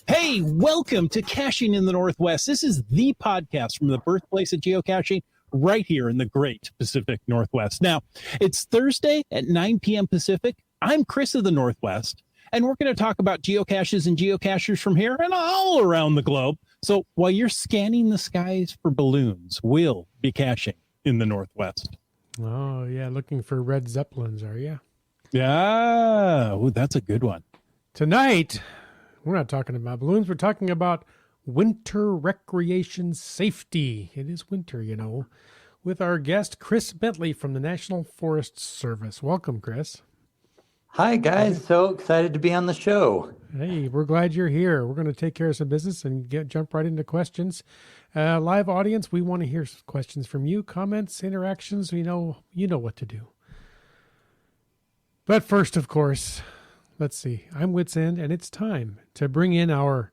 Hey, welcome to Caching in the Northwest. This is the podcast from the birthplace of geocaching right here in the great Pacific Northwest. Now, it's Thursday at 9 p.m. Pacific. I'm Chris of the Northwest, and we're going to talk about geocaches and geocachers from here and all around the globe. So while you're scanning the skies for balloons, we'll be caching in the Northwest. Oh, yeah. Looking for red Zeppelins, are you? Yeah. Ooh, that's a good one. Tonight, we're not talking about balloons. We're talking about winter recreation safety. It is winter, you know, with our guest, Chris Bentley from the National Forest Service. Welcome, Chris. Hi, guys. So excited to be on the show. Hey, we're glad you're here. We're going to take care of some business and jump right into questions. Live audience, we want to hear questions from you, comments, interactions. You know what to do. But first, of course, let's see. I'm Wits End, and it's time to bring in our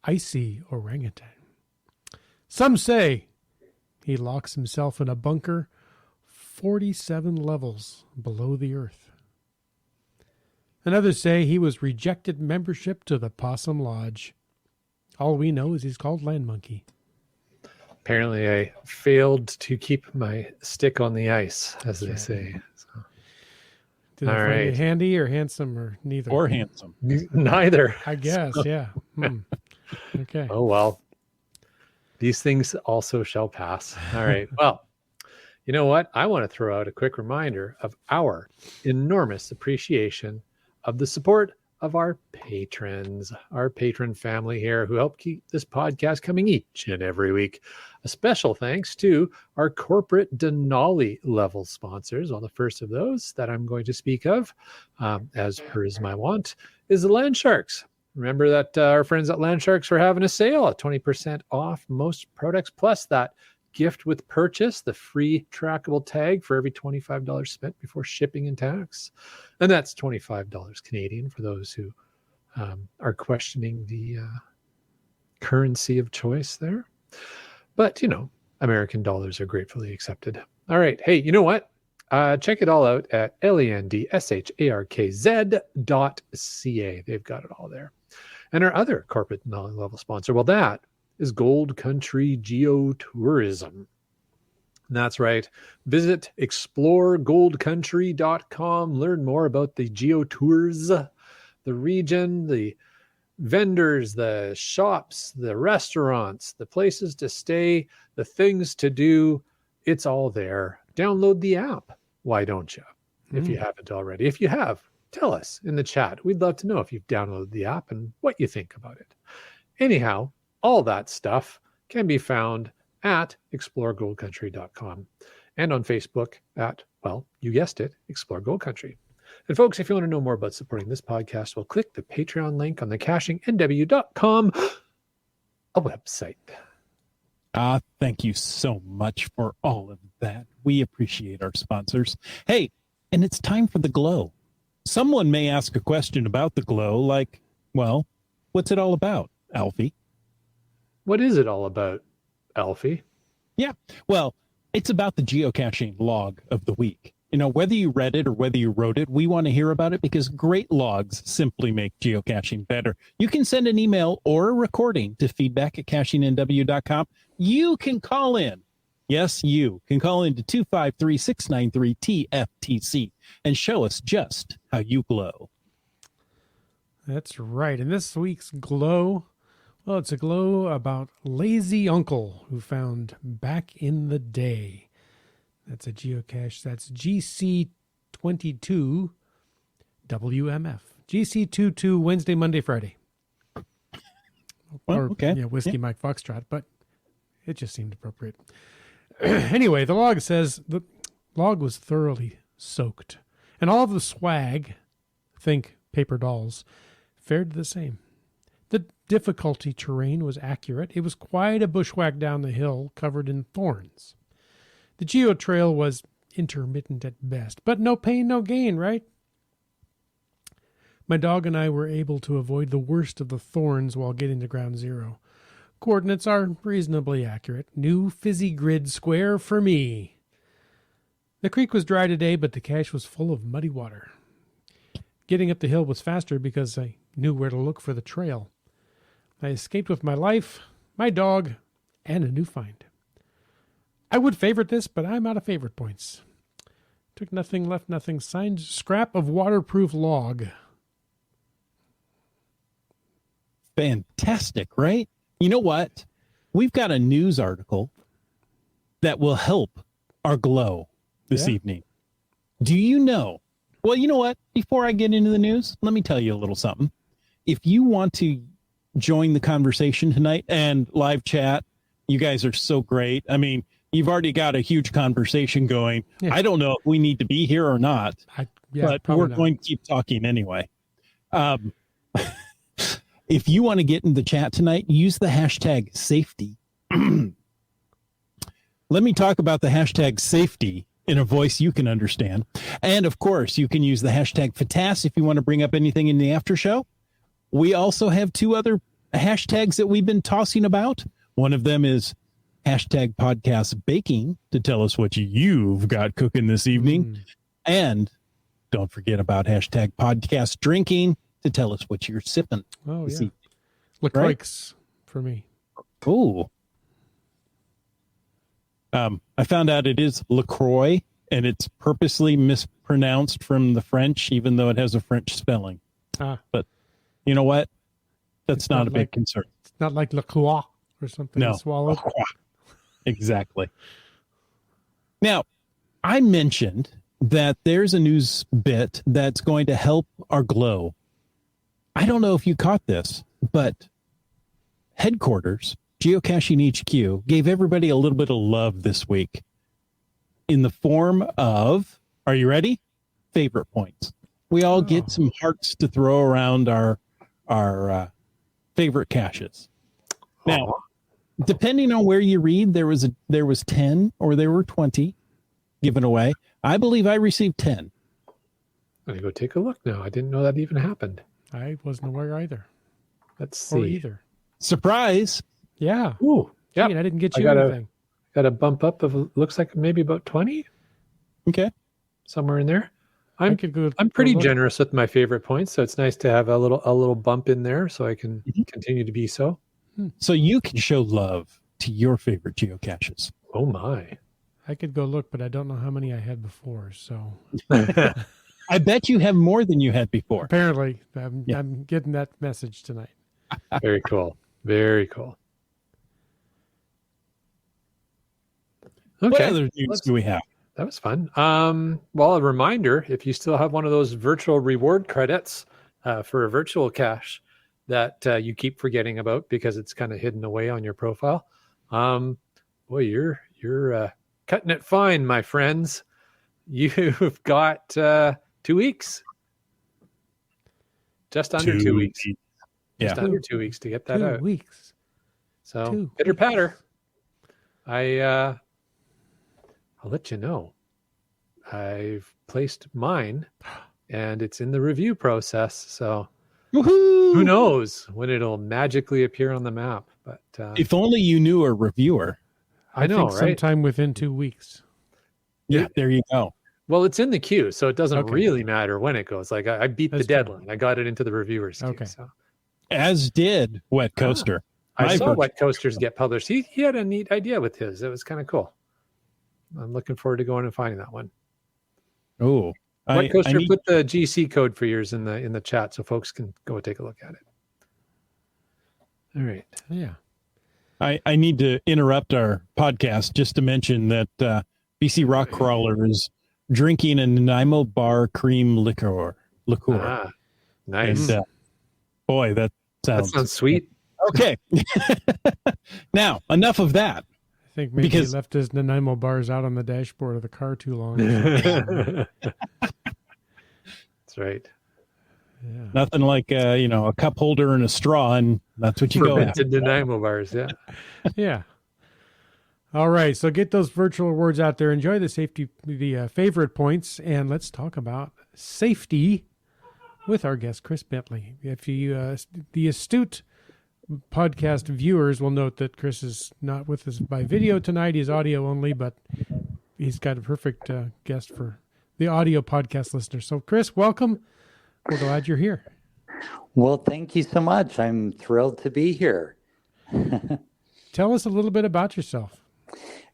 icy orangutan. Some say he locks himself in a bunker 47 levels below the earth. And others say he was rejected membership to the Possum Lodge. All we know is he's called Land Monkey. Apparently, I failed to keep my stick on the ice, as they say. So. Did they find you handy or handsome or neither? Or handsome. Neither. I guess, yeah. Okay. Oh, well. These things also shall pass. All right. Well, you know what? I want to throw out a quick reminder of our enormous appreciation of the support of our patrons, our patron family here who help keep this podcast coming each and every week. A special thanks to our corporate Denali level sponsors. Well, the first of those that I'm going to speak of, as per is my want, is the Land Sharks. Remember that our friends at Land Sharks are having a sale at 20% off most products, plus that gift with purchase, the free trackable tag for every $25 spent before shipping and tax. And that's $25 Canadian for those who are questioning the currency of choice there. But, you know, American dollars are gratefully accepted. All right. Hey, you know what? Check it all out at landsharkz.ca. They've got it all there. And our other corporate level sponsor, well, that is Gold Country Geotourism. That's right. Visit exploregoldcountry.com. Learn more about the geotours, the region, the vendors, the shops, the restaurants, the places to stay, the things to do. It's all there. Download the app. Why don't you? If you haven't already. If you have, tell us in the chat. We'd love to know if you've downloaded the app and what you think about it. Anyhow, all that stuff can be found at exploregoldcountry.com and on Facebook at, well, you guessed it, Explore Gold Country. And folks, if you want to know more about supporting this podcast, well, click the Patreon link on the cachingnw.com a website. Thank you so much for all of that. We appreciate our sponsors. Hey, and it's time for the glow. Someone may ask a question about the glow, like, well, what's it all about, Alfie? What is it all about, Alfie? Yeah, well, it's about the geocaching log of the week. You know, whether you read it or whether you wrote it, we want to hear about it because great logs simply make geocaching better. You can send an email or a recording to feedback@cachingnw.com. You can call in. Yes, you can call into 253-693-TFTC and show us just how you glow. That's right. And this week's glow, well, it's a glow about Lazy Uncle who found Back in the Day. That's a geocache. That's GC22 WMF. GC22 Wednesday, Monday, Friday. Well, or, okay. Yeah, Whiskey Mike Foxtrot, but it just seemed appropriate. Anyway, the log says the log was thoroughly soaked. And all of the swag, think paper dolls, fared the same. The difficulty terrain was accurate. It was quite a bushwhack down the hill covered in thorns. The geo trail was intermittent at best, but no pain, no gain, right? My dog and I were able to avoid the worst of the thorns while getting to ground zero. Coordinates are reasonably accurate. New fizzy grid square for me. The creek was dry today, but the cache was full of muddy water. Getting up the hill was faster because I knew where to look for the trail. I escaped with my life, my dog, and a new find. I would favorite this, but I'm out of favorite points. Took nothing, left nothing, signed scrap of waterproof log. Fantastic, right? You know what? We've got a news article that will help our glow this evening. Do you know? Well, you know what? Before I get into the news, let me tell you a little something. If you want to join the conversation tonight and live chat, you guys are so great. I mean, you've already got a huge conversation going. Yeah. I don't know if we need to be here or not, but we're going to keep talking anyway. If you want to get in the chat tonight, use the hashtag safety. Let me talk about the hashtag safety in a voice you can understand. And of course, you can use the hashtag FATAS if you want to bring up anything in the after show. We also have 2 other hashtags that we've been tossing about. One of them is hashtag podcast baking to tell us what you've got cooking this evening. And don't forget about hashtag podcast drinking to tell us what you're sipping. Oh, yeah. LaCroix for me. Oh. I found out it is LaCroix, and it's purposely mispronounced from the French, even though it has a French spelling. But you know what? That's not a big concern. It's not like LaCroix or something to swallow. Exactly. Now, I mentioned that there's a news bit that's going to help our glow. I don't know if you caught this, but headquarters, Geocaching HQ, gave everybody a little bit of love this week in the form of, are you ready? Favorite points. We all get some hearts to throw around our favorite caches. Now, depending on where you read, there was 10 or there were 20 given away. I believe I received 10. I'm going to go take a look now. I didn't know that even happened. I wasn't aware either. Let's see. Or either. Surprise. Yeah. Ooh. Yeah. I didn't get you anything. Got a bump up of, looks like maybe about 20. Okay. Somewhere in there. I'm pretty generous with my favorite points, so it's nice to have a little bump in there so I can continue to be so. So you can show love to your favorite geocaches. Oh my. I could go look, but I don't know how many I had before, so I bet you have more than you had before. Apparently. I'm getting that message tonight. Very cool. Very cool. Okay. What other news do we have? That was fun. Well, a reminder, if you still have one of those virtual reward credits for a virtual cache that you keep forgetting about because it's kind of hidden away on your profile, boy, you're cutting it fine, my friends. You've got 2 weeks. Just under 2 weeks. Just under 2 weeks to get that out. 2 weeks. So pitter patter. I'll let you know. I've placed mine and it's in the review process. So who knows when it'll magically appear on the map. But if only you knew a reviewer. I know, right? Sometime within 2 weeks. Yeah, there you go. Well, it's in the queue, so it doesn't really matter when it goes. Like I beat the deadline. I got it into the reviewers queue. Okay. So. As did Wet Coaster. I saw Wet Coasters get published. He had a neat idea with his. It was kind of cool. I'm looking forward to going and finding that one. Oh, Wet Coaster, put the GC code for yours in the chat so folks can go take a look at it. All right. Yeah. I need to interrupt our podcast just to mention that BC Rock Crawler is drinking a Nanaimo bar cream liqueur. Ah, nice. And, boy, that sounds sweet. Okay. Now, enough of that. I think maybe he left his Nanaimo bars out on the dashboard of the car too long. That's right. Yeah. Nothing like a cup holder and a straw, and that's what you go after. Fermented Nanaimo bars, yeah. Yeah. All right. So get those virtual words out there. Enjoy the favorite points, and let's talk about safety with our guest, Chris Bentley. If you, the astute podcast viewers will note that Chris is not with us by video tonight. He's audio only, but he's got a perfect guest for the audio podcast listeners. So, Chris, welcome. We're glad you're here. Well, thank you so much. I'm thrilled to be here. Tell us a little bit about yourself.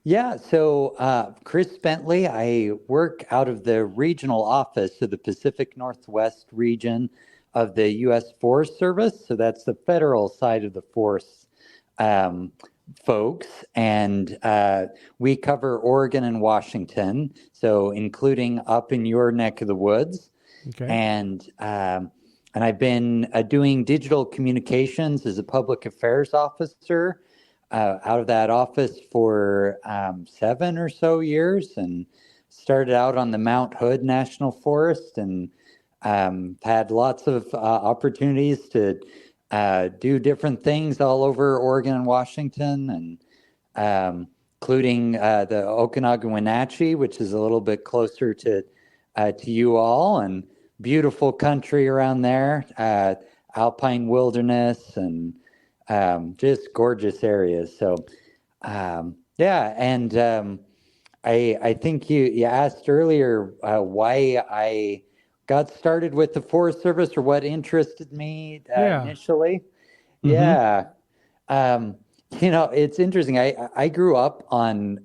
Yeah, so Chris Bentley, I work out of the regional office of the Pacific Northwest region of the U.S. Forest Service. So that's the federal side of the force folks. And we cover Oregon and Washington, so including up in your neck of the woods. Okay. And I've been doing digital communications as a public affairs officer out of that office for 7 or so years, and started out on the Mount Hood National Forest, and had lots of opportunities to do different things all over Oregon and Washington, and including the Okanagan-Wenatchee, which is a little bit closer to you all, and beautiful country around there, alpine wilderness, and just gorgeous areas. So, yeah, and I think you asked earlier why I got started with the Forest Service, or what interested me initially. Mm-hmm. Yeah. It's interesting. I grew up in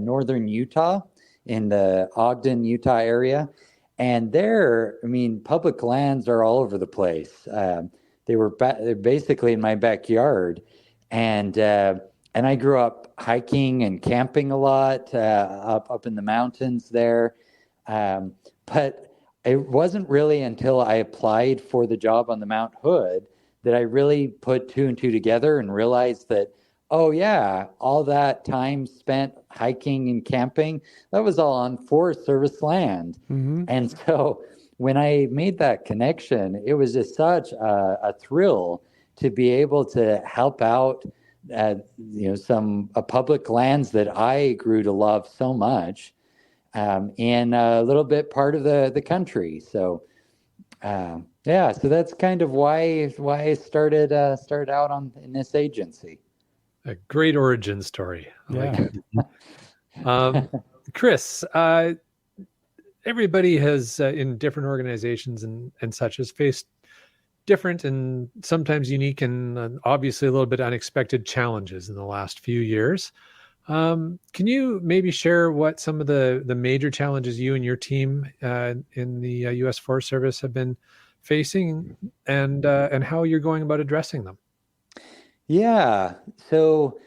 northern Utah, in the Ogden, Utah area. And there, public lands are all over the place. They're basically in my backyard. And I grew up hiking and camping a lot up in the mountains there. But it wasn't really until I applied for the job on the Mount Hood that I really put two and two together and realized that, oh yeah, all that time spent hiking and camping, that was all on Forest Service land. Mm-hmm. And so when I made that connection, it was just such a thrill to be able to help out some public lands that I grew to love so much, in a little bit part of the country. So so that's kind of why I started out in this agency. A great origin story. I like Yeah. it. Chris, everybody has in different organizations and such has faced different and sometimes unique and obviously a little bit unexpected challenges in the last few years. Can you maybe share what some of the major challenges you and your team in the U.S. Forest Service have been facing, and how you're going about addressing them? Yeah. So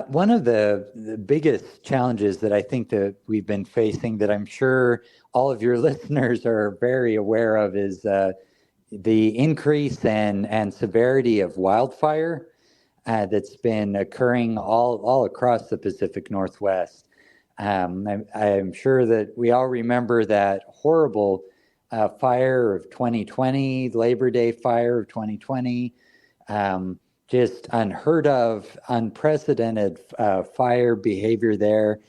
one of the biggest challenges that I think that we've been facing, that I'm sure all of your listeners are very aware of, is the increase and severity of wildfire that's been occurring all across the Pacific Northwest. I'm sure that we all remember that horrible fire of 2020, Labor Day fire of 2020. Just unheard of, unprecedented fire behavior there.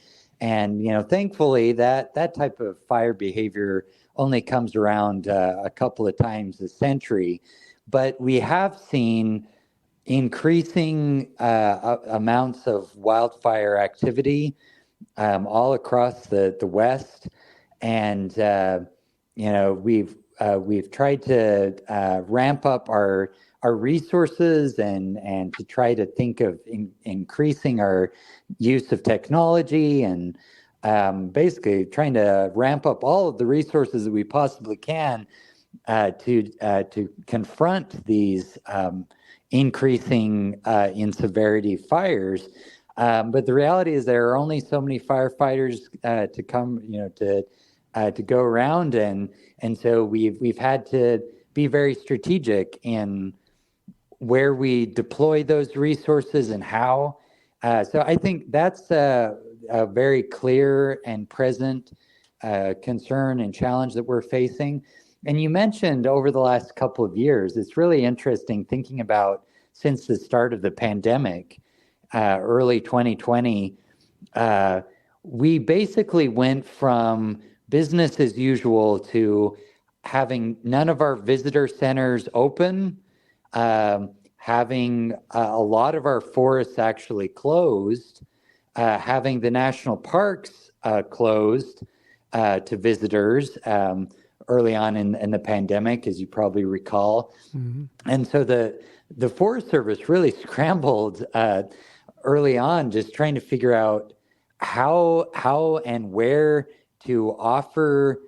And, thankfully that type of fire behavior only comes around a couple of times a century. But we have seen increasing amounts of wildfire activity all across the West. And, we've tried to ramp up our resources and to try to think of increasing our use of technology, and basically trying to ramp up all of the resources that we possibly can to confront these increasing in severity fires. But the reality is there are only so many firefighters to come, to go around, and so we've had to be very strategic in where we deploy those resources and how. So I think that's a very clear and present concern and challenge that we're facing. And you mentioned over the last couple of years, it's really interesting thinking about since the start of the pandemic, early 2020, we basically went from business as usual to having none of our visitor centers open, having a lot of our forests actually closed, having the national parks closed to visitors early on in the pandemic, as you probably recall. Mm-hmm. And so the Forest Service really scrambled early on, just trying to figure out how and where to offer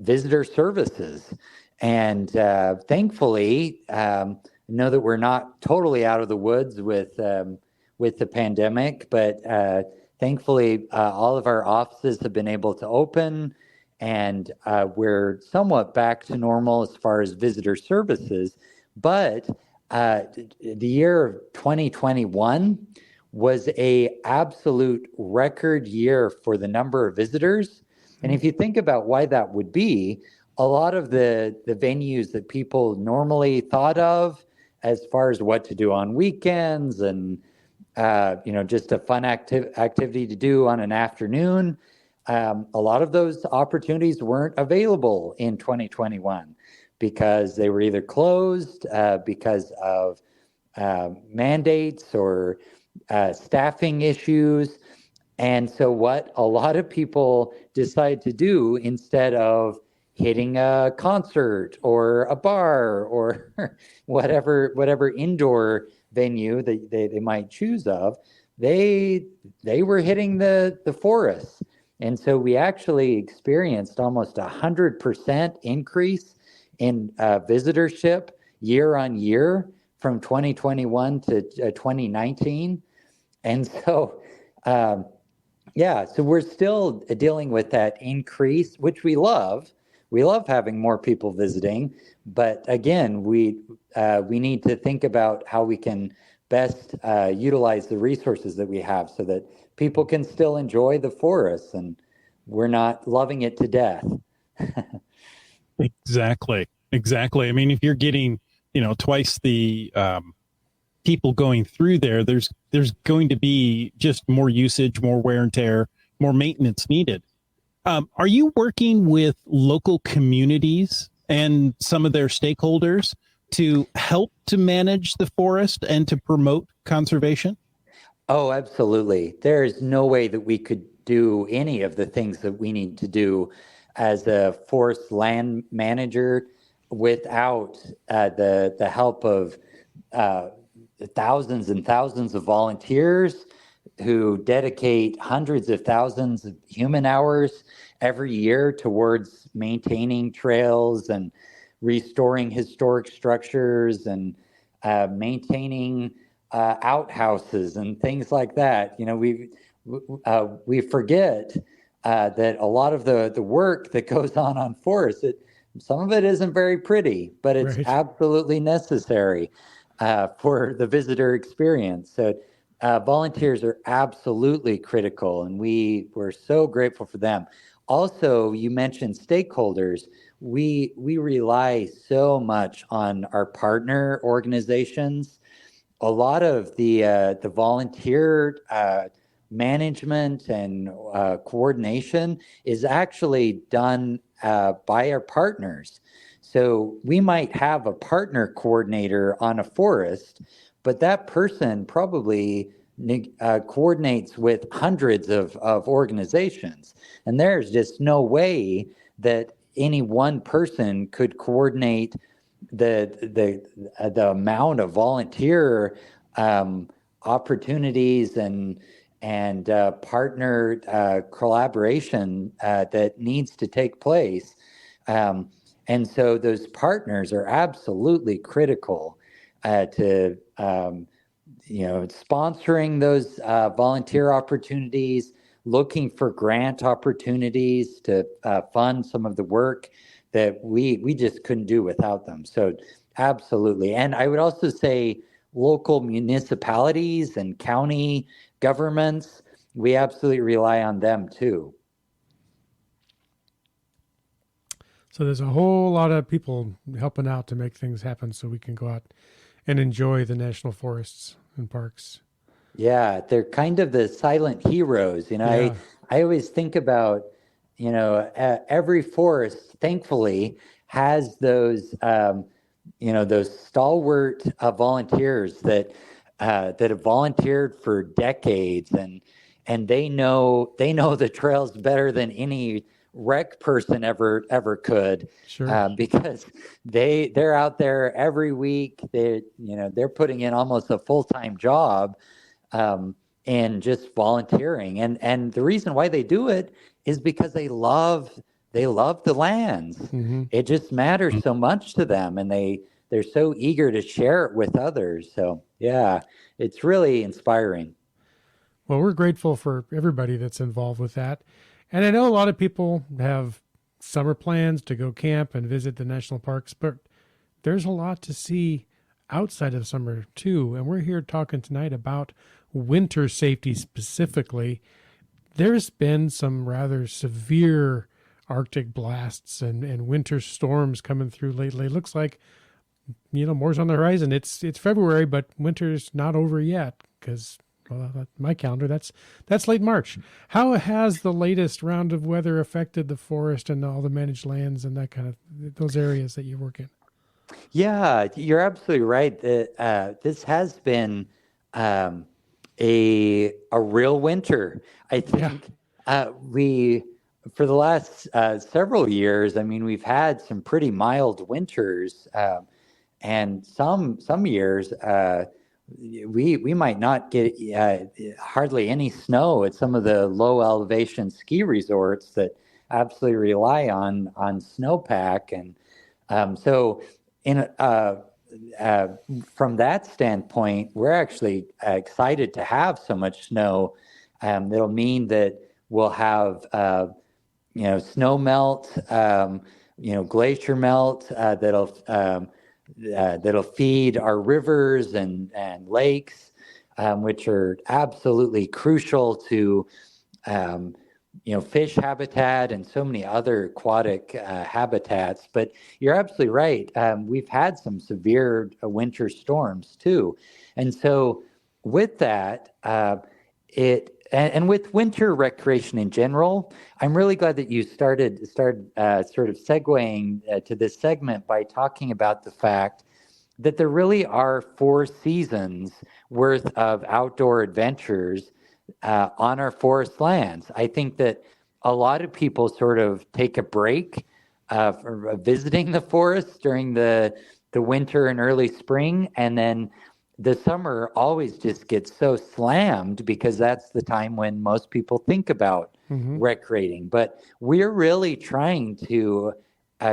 visitor services. And thankfully, know that we're not totally out of the woods with the pandemic, but thankfully, all of our offices have been able to open, and we're somewhat back to normal as far as visitor services. But the year of 2021 was a absolute record year for the number of visitors. And if you think about why that would be, a lot of the venues that people normally thought of as far as what to do on weekends and just a fun activity to do on an afternoon, a lot of those opportunities weren't available in 2021 because they were either closed because of mandates or staffing issues. And so what a lot of people decide to do, instead of hitting a concert or a bar or whatever indoor venue that they might choose of, they were hitting the forests. And so we actually experienced almost 100% increase in visitorship year on year from 2021 to 2019. And so so we're still dealing with that increase, which we love. We love having more people visiting, but again, we need to think about how we can best utilize the resources that we have so that people can still enjoy the forests and we're not loving it to death. Exactly. I mean, if you're getting, twice the people going through there, there's going to be just more usage, more wear and tear, more maintenance needed. Are you working with local communities and some of their stakeholders to help to manage the forest and to promote conservation? Oh, absolutely. There is no way that we could do any of the things that we need to do as a forest land manager without the help of thousands and thousands of volunteers who dedicate hundreds of thousands of human hours every year towards maintaining trails and restoring historic structures and maintaining outhouses and things like that. We forget that a lot of the work that goes on forests, some of it isn't very pretty, but it's Right. absolutely necessary for the visitor experience. So volunteers are absolutely critical, and we're so grateful for them. Also, you mentioned stakeholders. We rely so much on our partner organizations. A lot of the volunteer management and coordination is actually done by our partners. So we might have a partner coordinator on a forest, but that person probably coordinates with hundreds of organizations. And there's just no way that any one person could coordinate the amount of volunteer opportunities and partner collaboration that needs to take place. And so those partners are absolutely critical to sponsoring those volunteer opportunities, looking for grant opportunities to fund some of the work that we just couldn't do without them. So absolutely. And I would also say local municipalities and county governments, we absolutely rely on them too. So there's a whole lot of people helping out to make things happen so we can go out and enjoy the national forests and parks. Yeah, they're kind of the silent heroes. Yeah. I always think about, every forest, thankfully, has those, those stalwart volunteers that have volunteered for decades, and they know the trails better than any rec person ever could, Sure. because they're out there every week. They're putting in almost a full-time job, and just volunteering. And the reason why they do it is because they love the lands. Mm-hmm. It just matters so much to them, and they're so eager to share it with others. So yeah, it's really inspiring. Well, we're grateful for everybody that's involved with that. And I know a lot of people have summer plans to go camp and visit the national parks, but there's a lot to see outside of summer too. And we're here talking tonight about winter safety specifically. There's been some rather severe Arctic blasts and winter storms coming through lately. It looks like, more's on the horizon. It's February, but winter's not over yet because my calendar, that's late March. How has the latest round of weather affected the forest and all the managed lands and that kind of those areas that you work in? Yeah, you're absolutely right. This has been, a real winter. I think we for the last several years. I mean, we've had some pretty mild winters, and some years we might not get hardly any snow at some of the low elevation ski resorts that absolutely rely on snowpack. And so in from that standpoint, we're actually excited to have so much snow. It'll mean that we'll have snow melt, glacier melt, that'll feed our rivers and lakes, which are absolutely crucial to fish habitat and so many other aquatic habitats. But you're absolutely right. We've had some severe winter storms too, and so with that, and with winter recreation in general, I'm really glad that you started sort of segueing to this segment by talking about the fact that there really are 4 seasons worth of outdoor adventures on our forest lands. I think that a lot of people sort of take a break for visiting the forest during the winter and early spring, and then the summer always just gets so slammed because that's the time when most people think about recreating. But we're really trying to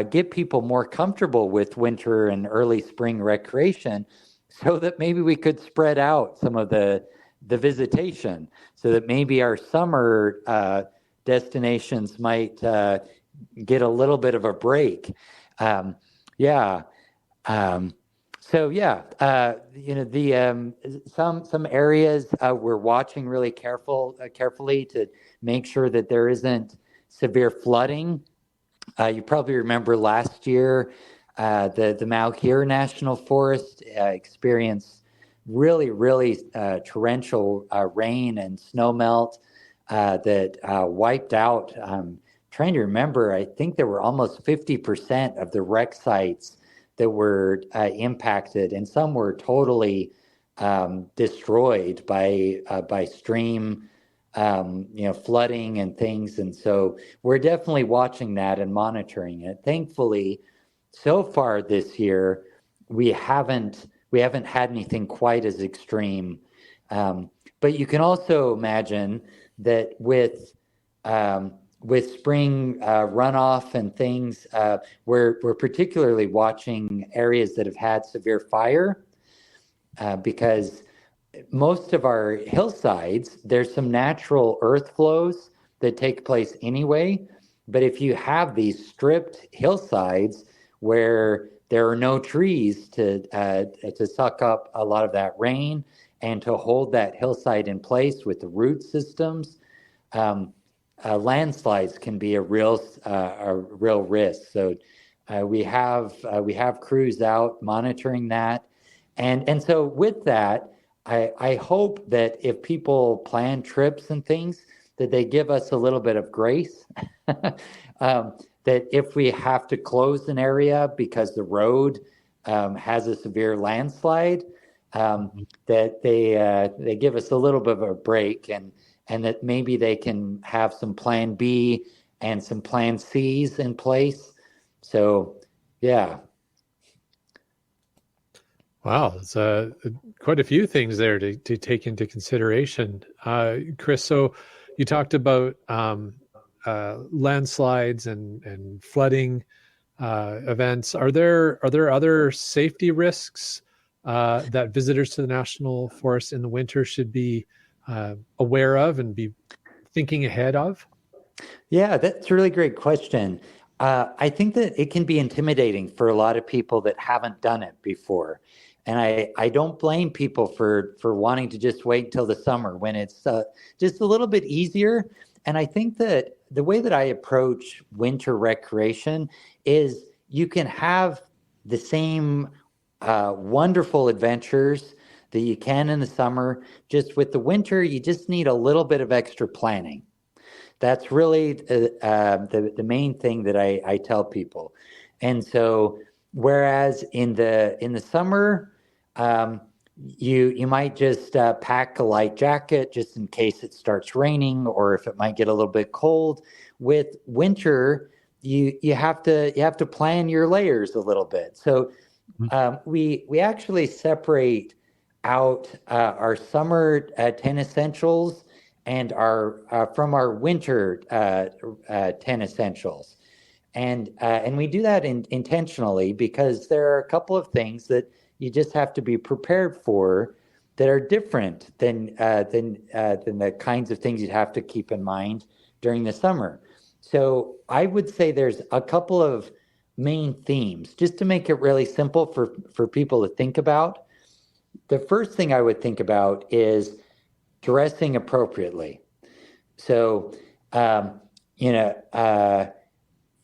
get people more comfortable with winter and early spring recreation so that maybe we could spread out some of the visitation so that maybe our summer destinations might get a little bit of a break. Yeah. So yeah, some areas we're watching really carefully to make sure that there isn't severe flooding. You probably remember last year, the Malheur National Forest experienced really torrential rain and snowmelt that wiped out. Trying to remember, I think there were almost 50% of the wreck sites that were impacted, and some were totally destroyed by stream, flooding and things. And so we're definitely watching that and monitoring it. Thankfully, so far this year, we haven't had anything quite as extreme. But you can also imagine that with spring runoff and things, we're particularly watching areas that have had severe fire, because most of our hillsides, there's some natural earth flows that take place anyway. But if you have these stripped hillsides where there are no trees to suck up a lot of that rain and to hold that hillside in place with the root systems, landslides can be a real risk. So we have crews out monitoring that, and so with that, I hope that if people plan trips and things, that they give us a little bit of grace. That if we have to close an area because the road has a severe landslide, that they give us a little bit of a break, and that maybe they can have some plan B and some plan C's in place. So, yeah. Wow, it's quite a few things there to take into consideration, Chris. So you talked about landslides and flooding events. Are there other safety risks that visitors to the national forest in the winter should be aware of and be thinking ahead of? Yeah, that's a really great question. I think that it can be intimidating for a lot of people that haven't done it before. And I don't blame people for wanting to just wait until the summer when it's just a little bit easier. And I think that the way that I approach winter recreation is you can have the same wonderful adventures that you can in the summer. Just with the winter, you just need a little bit of extra planning. That's really the main thing that I tell people. And so, whereas in the summer, you might just pack a light jacket just in case it starts raining or if it might get a little bit cold. With winter, you have to plan your layers a little bit. So we actually separate out our summer 10 essentials and our from our winter 10 essentials, and we do that intentionally because there are a couple of things that you just have to be prepared for that are different than the kinds of things you'd have to keep in mind during the summer. So I would say there's a couple of main themes just to make it really simple for people to think about. The first thing I would think about is dressing appropriately. So,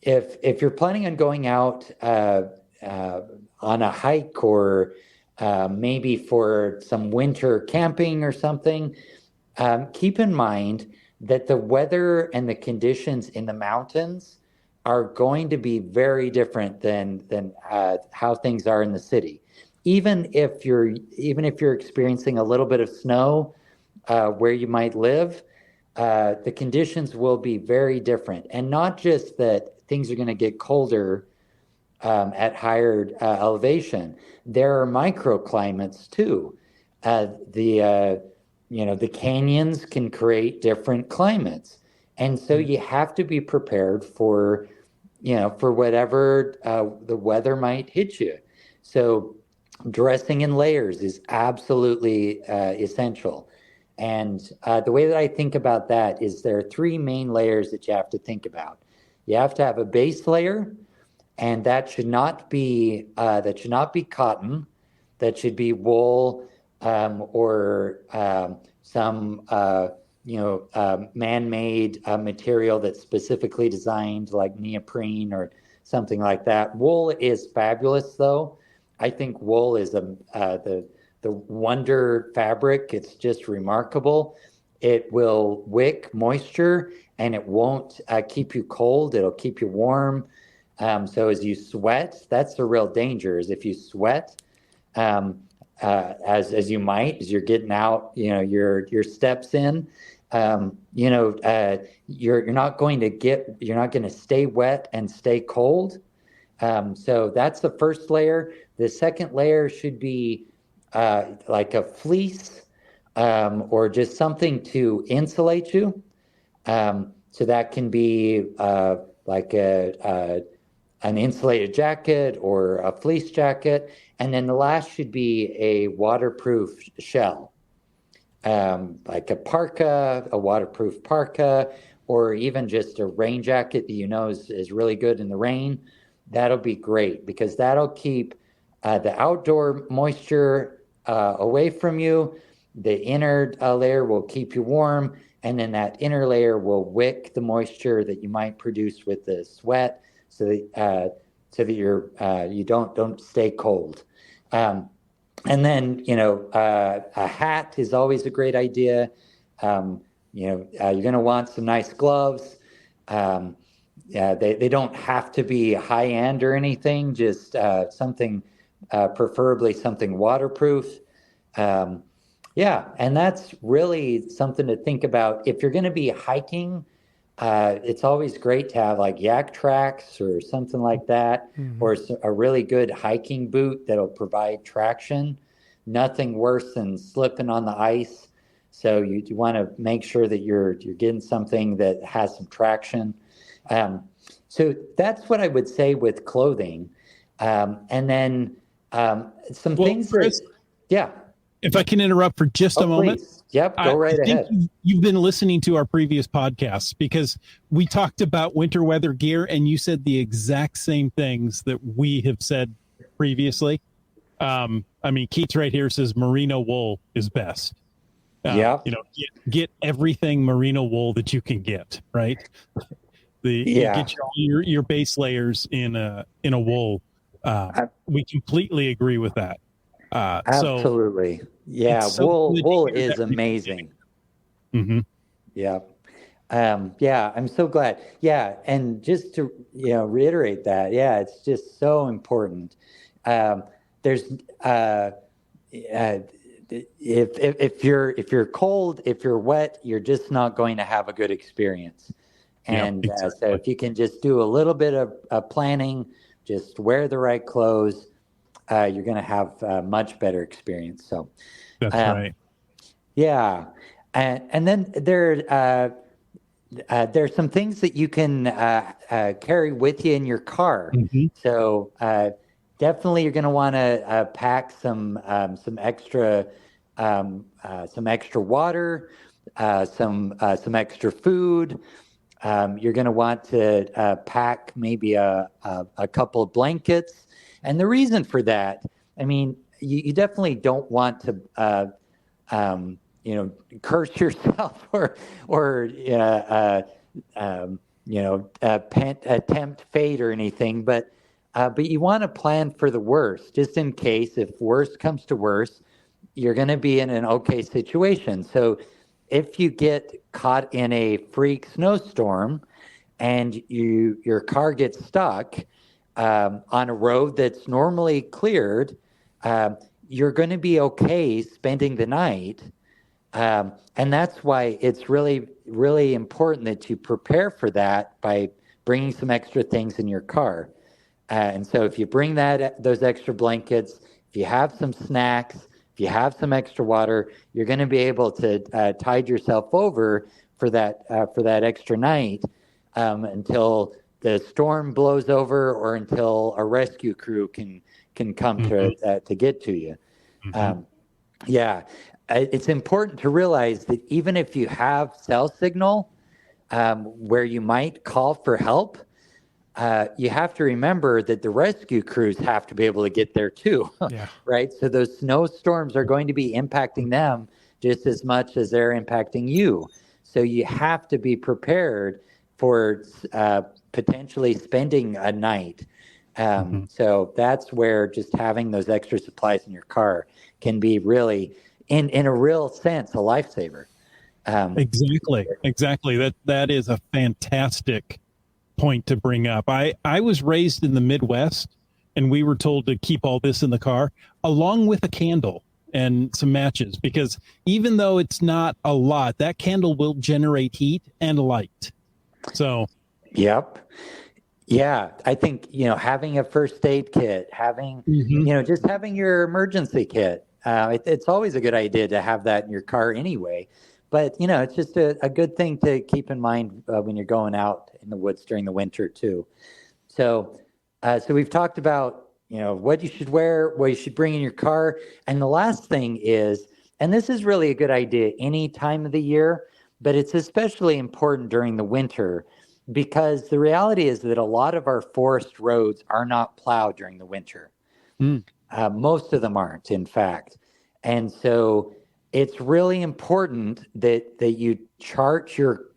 if you're planning on going out on a hike or maybe for some winter camping or something, keep in mind that the weather and the conditions in the mountains are going to be very different than how things are in the city. Even if you're experiencing a little bit of snow where you might live, the conditions will be very different. And not just that things are going to get colder at higher elevation. There are microclimates too. The canyons can create different climates. And so you have to be prepared for whatever the weather might hit you. So dressing in layers is absolutely essential. And the way that I think about that is there are three main layers that you have to think about. You have to have a base layer, and that should not be cotton. That should be wool or some man-made material that's specifically designed, like neoprene or something like that. Wool is fabulous, though. I think wool is the wonder fabric. It's just remarkable. It will wick moisture and it won't keep you cold. It'll keep you warm. So as you sweat, that's the real danger, is if you sweat, as you might, as you're getting out, your steps in, you're not going to stay wet and stay cold. So that's the first layer. The second layer should be like a fleece or just something to insulate you. So that can be like an insulated jacket or a fleece jacket. And then the last should be a waterproof shell, like a waterproof parka, or even just a rain jacket that is really good in the rain. That'll be great because that'll keep the outdoor moisture away from you. The inner layer will keep you warm, and then that inner layer will wick the moisture that you might produce with the sweat, so that you don't stay cold. And then a hat is always a great idea. You're going to want some nice gloves. They don't have to be high end or anything. Just something, preferably something waterproof. And that's really something to think about. If you're going to be hiking, it's always great to have like yak tracks or something like that, or a really good hiking boot that'll provide traction. Nothing worse than slipping on the ice. So you want to make sure that you're getting something that has some traction. So that's what I would say with clothing. And then some things Chris, yeah. If I can interrupt for just a moment. Please. Yep, go right ahead. You've been listening to our previous podcasts because we talked about winter weather gear and you said the exact same things that we have said previously. Keith right here says merino wool is best. Get everything merino wool that you can get, right? You get your base layers in a wool. We completely agree with that. Absolutely. Wool is amazing. Mm-hmm. Yeah. I'm so glad. Yeah. And just to, reiterate that, it's just so important. There's, if you're cold, if you're wet, you're just not going to have a good experience. And exactly. So if you can just do a little bit of planning, just wear the right clothes, you're going to have a much better experience. So that's right. Yeah. And then there's some things that you can carry with you in your car. Mm-hmm. So definitely you're going to want to pack some extra water, some extra food. You're going to want to pack maybe a couple of blankets. And the reason for that, you definitely don't want to, curse yourself or attempt fate or anything, but you want to plan for the worst, just in case if worst comes to worst, you're going to be in an okay situation. So if you get caught in a freak snowstorm and your car gets stuck on a road that's normally cleared, you're going to be okay spending the night. And that's why it's really, really important that you prepare for that by bringing some extra things in your car. And so if you bring those extra blankets, if you have some snacks, if you have some extra water, you're going to be able to tide yourself over for that extra night until the storm blows over or until a rescue crew can come to get to you. Mm-hmm. It's important to realize that even if you have cell signal where you might call for help, you have to remember that the rescue crews have to be able to get there too, right? So those snowstorms are going to be impacting them just as much as they're impacting you. So you have to be prepared for potentially spending a night. So that's where just having those extra supplies in your car can be really, in a real sense, a lifesaver. Exactly. That is a fantastic point to bring up. I was raised in the Midwest, and we were told to keep all this in the car, along with a candle and some matches, because even though it's not a lot, that candle will generate heat and light. So, yep. Yeah, I think, having a first aid kit, having, just having your emergency kit, it's always a good idea to have that in your car anyway. But, it's just a good thing to keep in mind when you're going out in the woods during the winter too. So we've talked about, what you should wear, what you should bring in your car. And the last thing is, and this is really a good idea any time of the year, but it's especially important during the winter, because the reality is that a lot of our forest roads are not plowed during the winter. Most of them aren't, in fact. And so it's really important that you chart your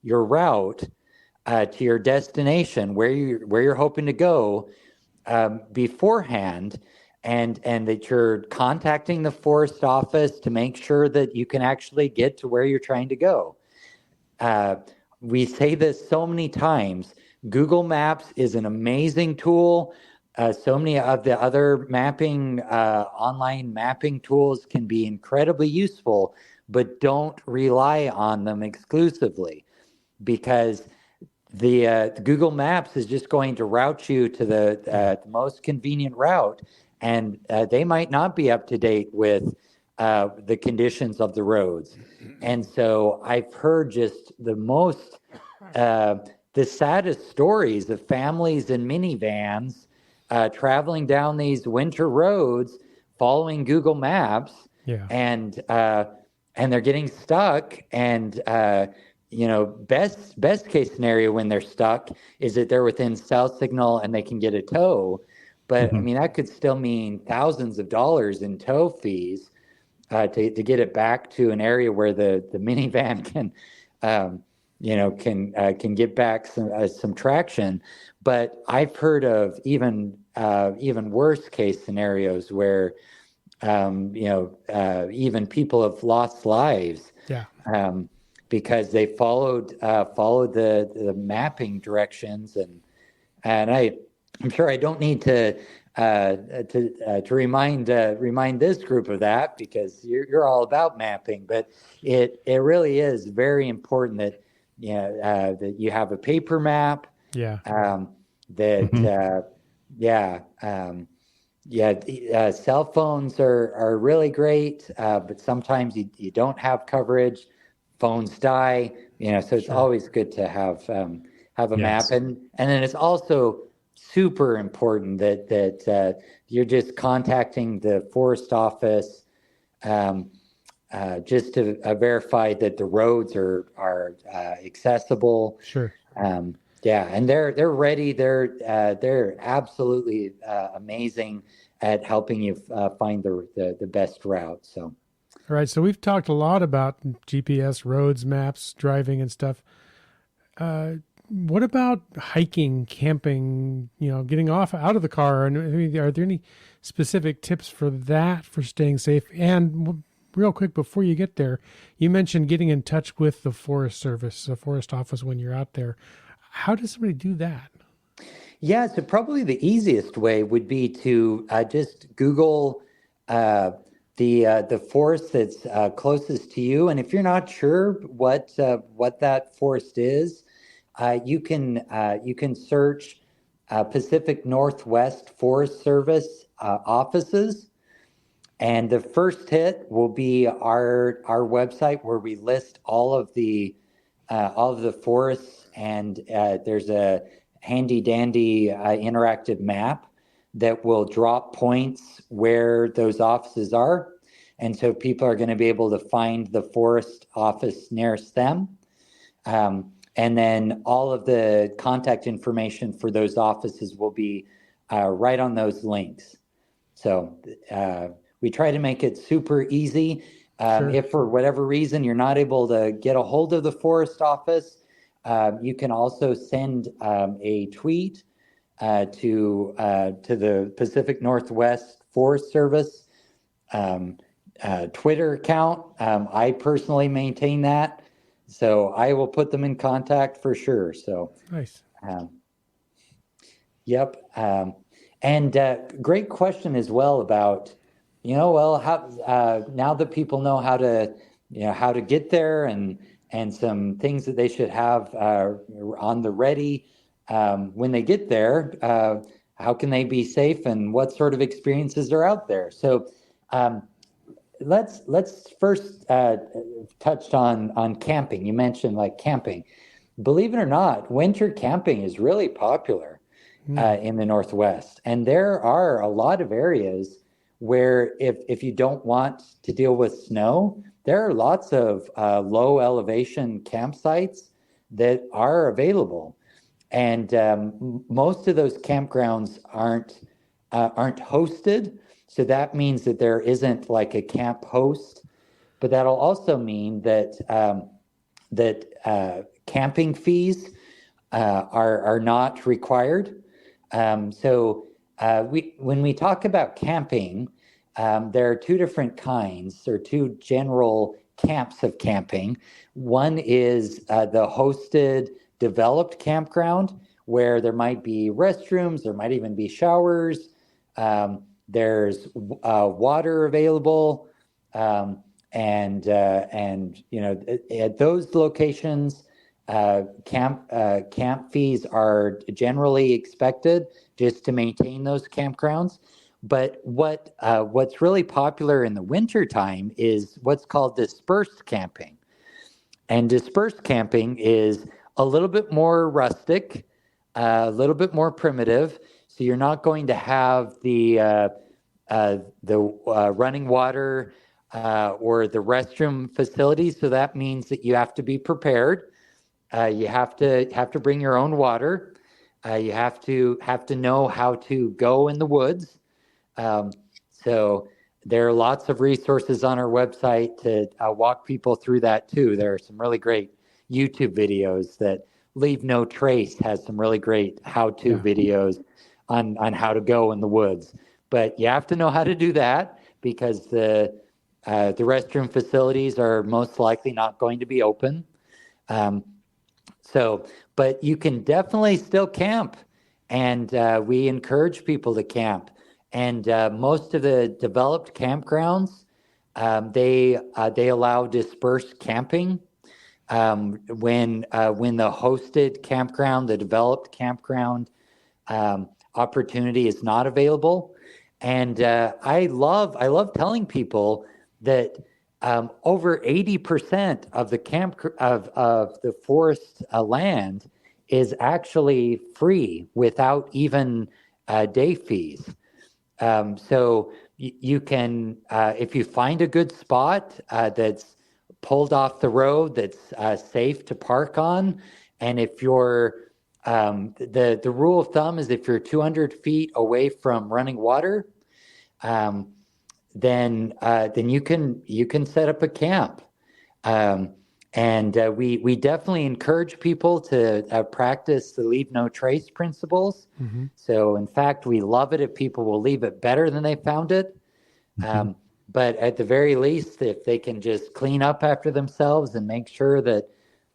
route to your destination, where you're hoping to go, beforehand, and that you're contacting the forest office to make sure that you can actually get to where you're trying to go. We say this so many times. Google Maps is an amazing tool. So many of the other online mapping tools can be incredibly useful, but don't rely on them exclusively, because the Google Maps is just going to route you to the most convenient route, and they might not be up to date with the conditions of the roads. And so I've heard just the saddest stories of families in minivans traveling down these winter roads, following Google Maps, Yeah. and they're getting stuck. And best case scenario when they're stuck is that they're within cell signal and they can get a tow. But I mean, that could still mean thousands of dollars in tow fees to get it back to an area where the minivan can get back some traction. But I've heard of even worse case scenarios where even people have lost lives. Yeah. Because they followed the mapping directions, and I'm sure I don't need to remind this group of that, because you're all about mapping. But it really is very important that that you have a paper map. Yeah. Cell phones are really great, but sometimes you don't have coverage. Phones die, so it's always good to have a map. And then it's also super important that you're just contacting the forest office just to verify that the roads are accessible. Sure. And they're ready. They're absolutely amazing at helping you find the best route. So. All right. So we've talked a lot about GPS, roads, maps, driving and stuff. What about hiking, camping, getting out of the car? And I mean, are there any specific tips for that, for staying safe? And real quick, before you get there, you mentioned getting in touch with the Forest Service, the forest office, when you're out there. How does somebody do that? Yeah, so probably the easiest way would be to just Google the forest that's closest to you. And if you're not sure what that forest is, you can search Pacific Northwest Forest Service offices, and the first hit will be our website, where we list all of the forests, and there's a handy dandy interactive map that will drop points where those offices are. And so people are going to be able to find the forest office nearest them. And then all of the contact information for those offices will be right on those links. So we try to make it super easy. Sure. If for whatever reason you're not able to get a hold of the forest office, you can also send a tweet to the Pacific Northwest Forest Service Twitter account. I personally maintain that, so I will put them in contact for sure. So nice. Yep. And great question as well about, how now that people know how to get there, and some things that they should have on the ready when they get there. How can they be safe, and what sort of experiences are out there? So let's first touch on camping. You mentioned camping. Believe it or not, winter camping is really popular in the Northwest, and there are a lot of areas where if you don't want to deal with snow, there are lots of low elevation campsites that are available. And most of those campgrounds aren't hosted, so that means that there isn't a camp host but that'll also mean that camping fees are not required. When we talk about camping, there are two different kinds, or two general camps of camping. One is the hosted, developed campground, where there might be restrooms, there might even be showers. There's water available, and at those locations, camp fees are generally expected just to maintain those campgrounds. But what's really popular in the wintertime is what's called dispersed camping. And dispersed camping is a little bit more rustic, a little bit more primitive. So you're not going to have the running water or the restroom facilities. So that means that you have to be prepared. You have to bring your own water. You have to know how to go in the woods. So there are lots of resources on our website to walk people through that too. There are some really great YouTube videos that Leave No Trace has some really great how-to videos on how to go in the woods. But you have to know how to do that, because the restroom facilities are most likely not going to be open. But you can definitely still camp, and we encourage people to camp. And most of the developed campgrounds, they allow dispersed camping when the hosted campground, the developed campground opportunity is not available. And I love telling people that over 80% of the of the forest land is actually free without even day fees. So you can, if you find a good spot that's pulled off the road, that's safe to park on, and if you're the rule of thumb is if you're 200 feet away from running water, then you can set up a camp. We definitely encourage people to practice the Leave No Trace principles. Mm-hmm. So in fact, we love it if people will leave it better than they found it. Mm-hmm. But at the very least, if they can just clean up after themselves and make sure that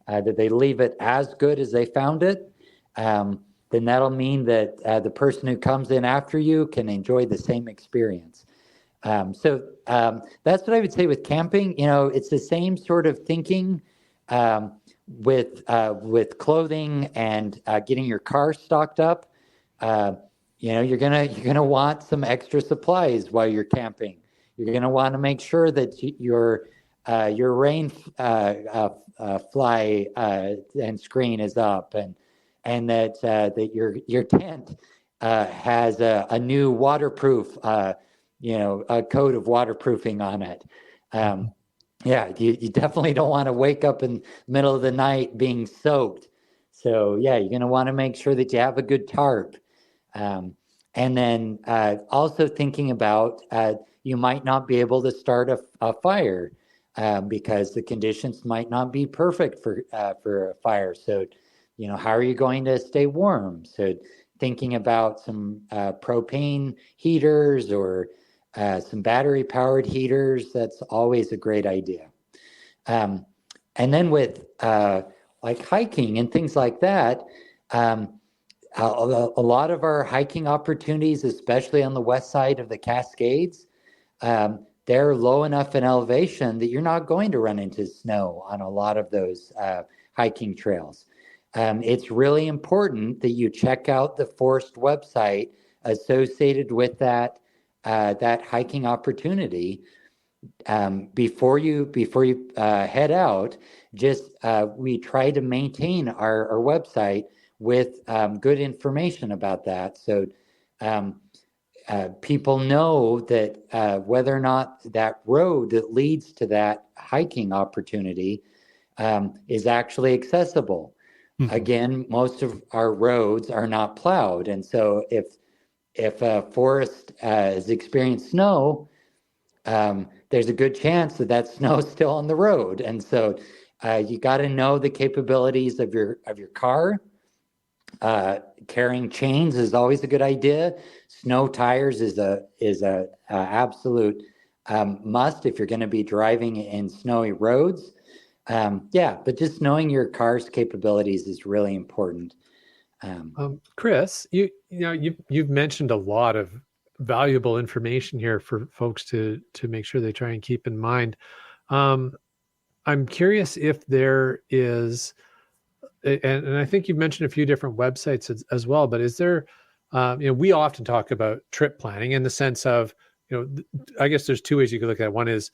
they leave it as good as they found it, then that'll mean that the person who comes in after you can enjoy the same experience. So that's what I would say with camping. It's the same sort of thinking with clothing and getting your car stocked up. You're gonna want some extra supplies while you're camping. You're gonna want to make sure that your rain fly and screen is up, and that your tent has a new waterproof a coat of waterproofing on it. You definitely don't want to wake up in the middle of the night being soaked. So you're going to want to make sure that you have a good tarp. And then also thinking about you might not be able to start a fire because the conditions might not be perfect for a fire. So, how are you going to stay warm? So thinking about some propane heaters or some battery-powered heaters, that's always a great idea. And then with like hiking and things like that, a lot of our hiking opportunities, especially on the west side of the Cascades, they're low enough in elevation that you're not going to run into snow on a lot of those hiking trails. It's really important that you check out the forest website associated with that hiking opportunity before you head out. Just we try to maintain our website with good information about that, so people know that whether or not that road that leads to that hiking opportunity is actually accessible. Mm-hmm. Again, most of our roads are not plowed, and so if a forest has experienced snow, there's a good chance that that snow's still on the road. And so you got to know the capabilities of your car. Carrying chains is always a good idea. Snow tires is a absolute must if you're going to be driving in snowy roads. But just knowing your car's capabilities is really important. Chris, you've mentioned a lot of valuable information here for folks to make sure they try and keep in mind. I'm curious if there is, and I think you've mentioned a few different websites as well, but is there, we often talk about trip planning in the sense of, I guess there's two ways you could look at it. One is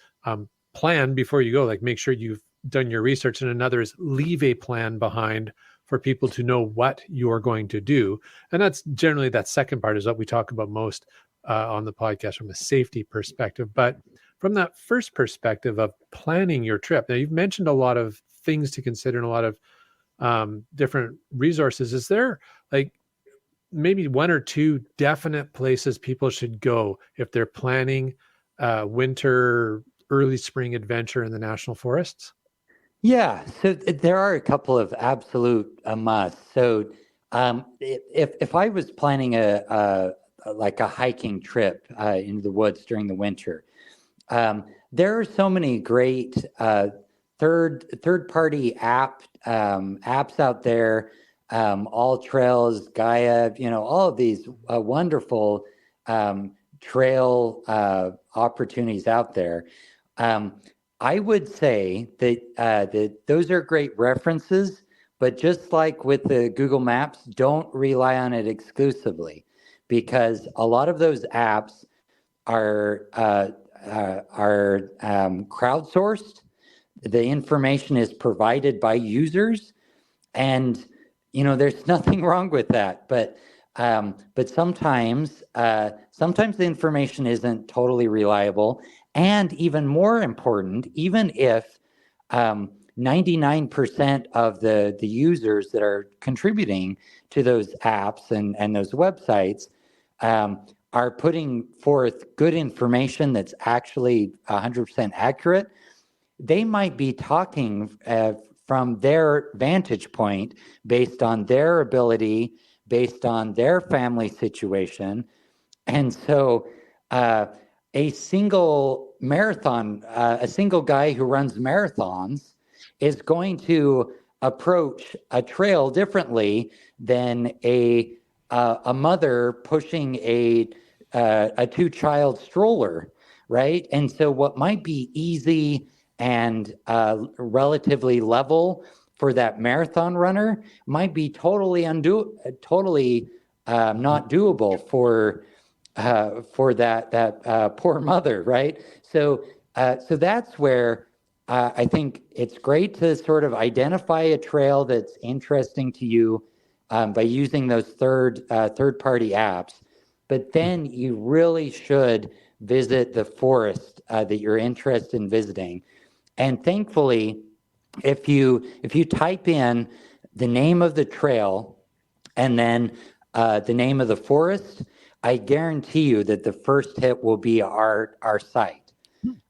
plan before you go, like make sure you've done your research, and another is leave a plan behind for people to know what you're going to do. And that's generally, that second part is what we talk about most on the podcast from a safety perspective. But from that first perspective of planning your trip, now you've mentioned a lot of things to consider and a lot of different resources. Is there like maybe one or two definite places people should go if they're planning winter, early spring adventure in the national forests? Yeah, so there are a couple of absolute musts. So if I was planning a hiking trip into the woods during the winter, there are so many great third party apps out there, All Trails, Gaia, all of these wonderful trail opportunities out there. I would say that those are great references, but just like with the Google Maps, don't rely on it exclusively, because a lot of those apps are crowdsourced. The information is provided by users, and there's nothing wrong with that. But sometimes the information isn't totally reliable. And even more important, even if 99% of the users that are contributing to those apps and those websites are putting forth good information that's actually 100% accurate, they might be talking from their vantage point based on their ability, based on their family situation. And so a single guy who runs marathons is going to approach a trail differently than a mother pushing a 2-child stroller, right? And so what might be easy and relatively level for that marathon runner might be totally not doable for that poor mother, right? So that's where I think it's great to sort of identify a trail that's interesting to you by using those third-party apps. But then you really should visit the forest that you're interested in visiting. And thankfully, if you type in the name of the trail and then the name of the forest, I guarantee you that the first hit will be our site.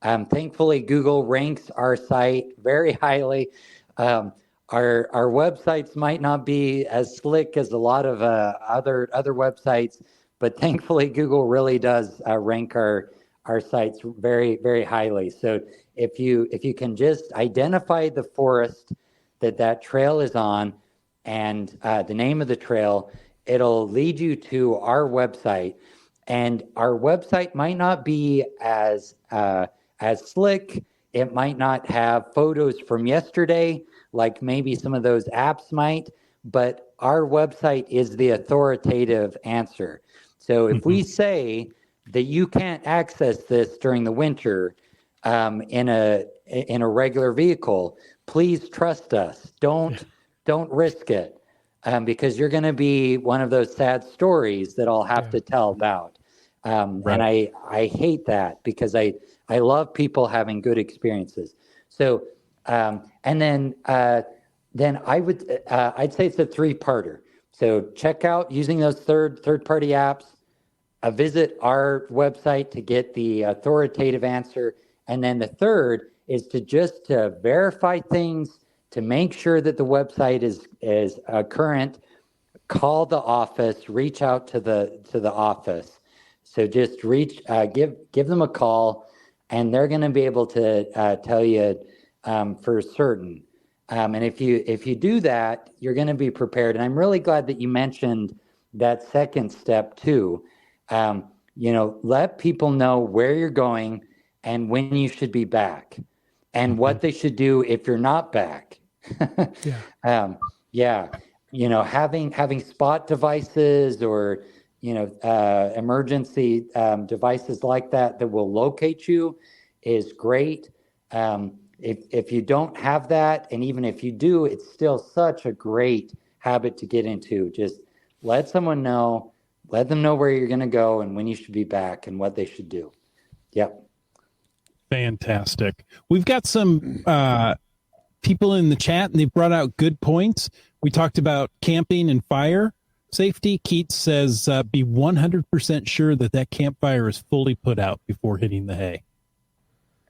Thankfully, Google ranks our site very highly. Our websites might not be as slick as a lot of other websites, but thankfully, Google really does rank our sites very, very highly. So if you can just identify the forest that trail is on and the name of the trail, it'll lead you to our website. And our website might not be as slick. It might not have photos from yesterday, like maybe some of those apps might, but our website is the authoritative answer. So if we say that you can't access this during the winter in a regular vehicle, please trust us. Don't risk it, because you're going to be one of those sad stories that I'll have to tell about. Right. And I hate that, because I love people having good experiences. So and then I would I'd say it's a 3-parter. So check out using those third party apps. visit our website to get the authoritative answer. And then the third is to verify things, to make sure that the website is current. Call the office, reach out to the office. So just give them a call, and they're going to be able to tell you for certain. And if you do that, you're going to be prepared. And I'm really glad that you mentioned that second step too. Let people know where you're going and when you should be back, and what they should do if you're not back. Having spot devices or emergency devices like that will locate you is great. If you don't have that, and even if you do, it's still such a great habit to get into. Just let someone know, let them know where you're going to go and when you should be back and what they should do. Yep. Fantastic. We've got some people in the chat, and they've brought out good points. We talked about camping and fire safety. Keats says, be 100% sure that campfire is fully put out before hitting the hay.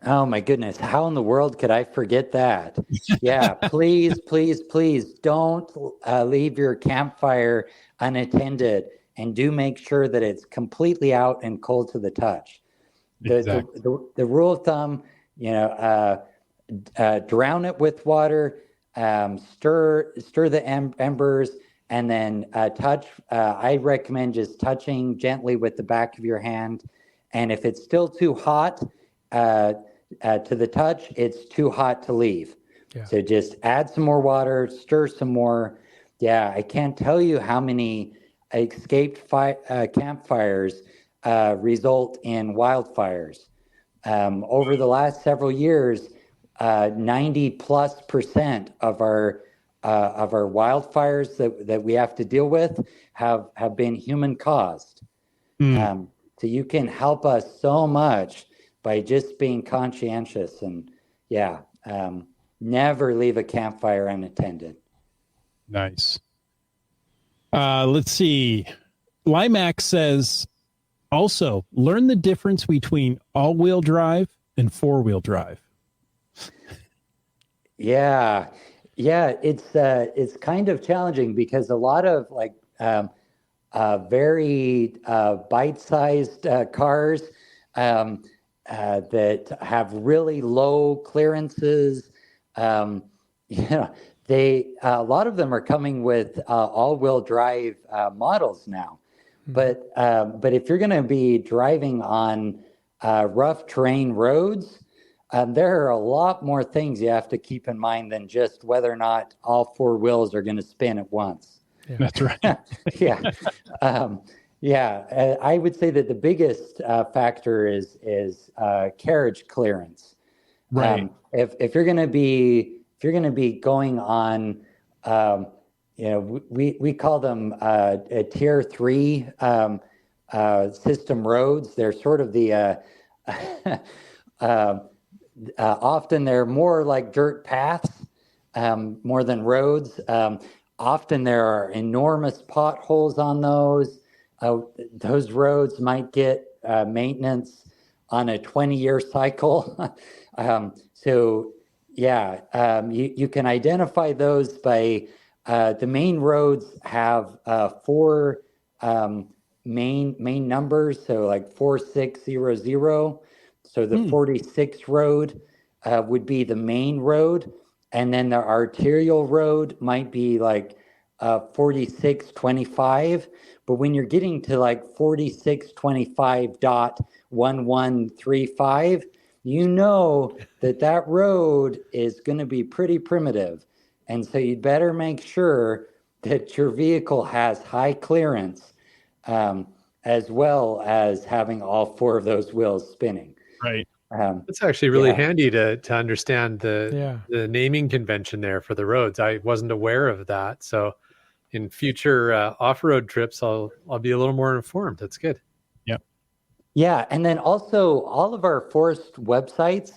Oh my goodness. How in the world could I forget that? Yeah, please, please, please don't leave your campfire unattended, and do make sure that it's completely out and cold to the touch. Exactly. The rule of thumb, drown it with water, stir the embers, and then touch. I recommend just touching gently with the back of your hand. And if it's still too hot to the touch, it's too hot to leave. Yeah. So just add some more water, stir some more. Yeah, I can't tell you how many escaped campfires result in wildfires. Over the last several years, 90+% of our wildfires that we have to deal with have been human caused. So you can help us so much by just being conscientious, and never leave a campfire unattended. Nice. Let's see. Limax says, also learn the difference between all-wheel drive and four-wheel drive. Yeah, it's kind of challenging because a lot of very bite-sized cars that have really low clearances. A lot of them are coming with all-wheel drive models now. But if you're going to be driving on rough terrain roads, there are a lot more things you have to keep in mind than just whether or not all four wheels are going to spin at once. Yeah. That's right. I would say that the biggest factor is carriage clearance. Right. If you're going to be going on, we call them a tier 3 system roads. They're sort of the often they're more like dirt paths more than roads. Often there are enormous potholes on those. Those roads might get maintenance on a 20-year cycle. You can identify those by the main roads have 4 main numbers, so like 4600. So the 46 road would be the main road, and then the arterial road might be like 4625. But when you're getting to like 4625.1135, you know that road is going to be pretty primitive. And so you'd better make sure that your vehicle has high clearance, as well as having all 4 of those wheels spinning. Right. It's actually really handy to understand the naming convention there for the roads. I wasn't aware of that. So in future off-road trips, I'll be a little more informed. That's good. Yep. Yeah. And then also all of our forest websites,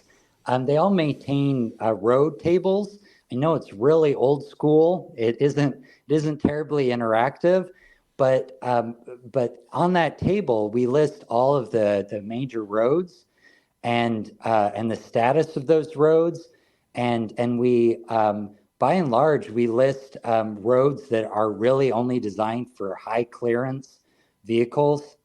they all maintain road tables. I know it's really old school. It isn't terribly interactive, but on that table, we list all of the major roads and the status of those roads, and we by and large we list roads that are really only designed for high clearance vehicles.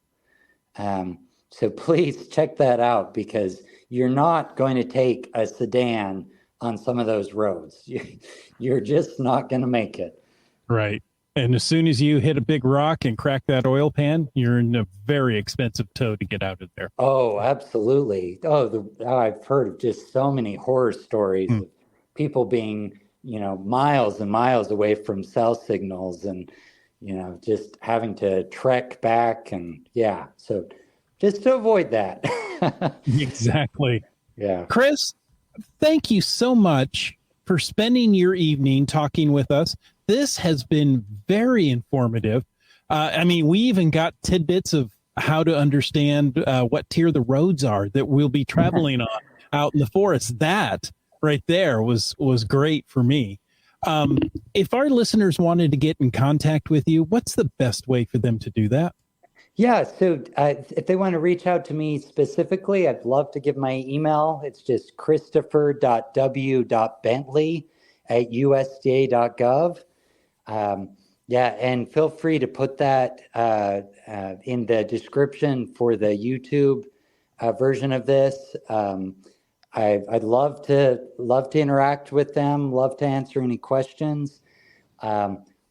So please check that out, because you're not going to take a sedan on some of those roads. You're just not going to make it. Right. And as soon as you hit a big rock and crack that oil pan, you're in a very expensive tow to get out of there. Oh, absolutely. I've heard of just so many horror stories of people being, miles and miles away from cell signals, and, just having to trek back. And yeah, so just to avoid that. Exactly. Yeah. Chris, thank you so much for spending your evening talking with us. This has been very informative. We even got tidbits of how to understand what tier the roads are that we'll be traveling on out in the forest. That right there was great for me. If our listeners wanted to get in contact with you, what's the best way for them to do that? Yeah, so if they want to reach out to me specifically, I'd love to give my email. It's just christopher.w.bentley@usda.gov. And feel free to put that in the description for the YouTube version of this. I'd love to interact with them. Love to answer any questions.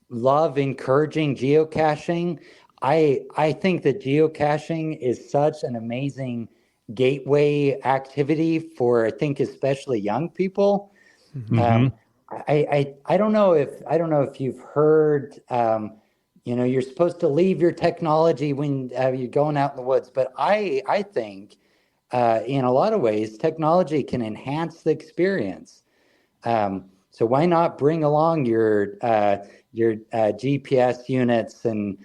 Love encouraging geocaching. I think that geocaching is such an amazing gateway activity for, I think, especially young people. Mm-hmm. I don't know if you've heard, you're supposed to leave your technology when you're going out in the woods, but I think in a lot of ways technology can enhance the experience. So why not bring along your GPS units, and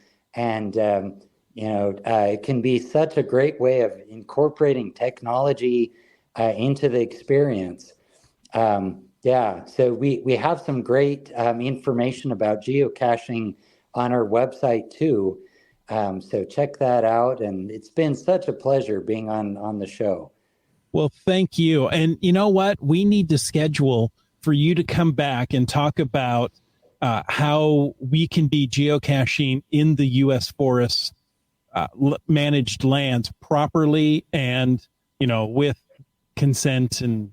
it can be such a great way of incorporating technology into the experience. So we have some great information about geocaching on our website too. So check that out. And it's been such a pleasure being on the show. Well, thank you. And you know what? We need to schedule for you to come back and talk about how we can be geocaching in the U.S. forests, managed lands properly, and with consent and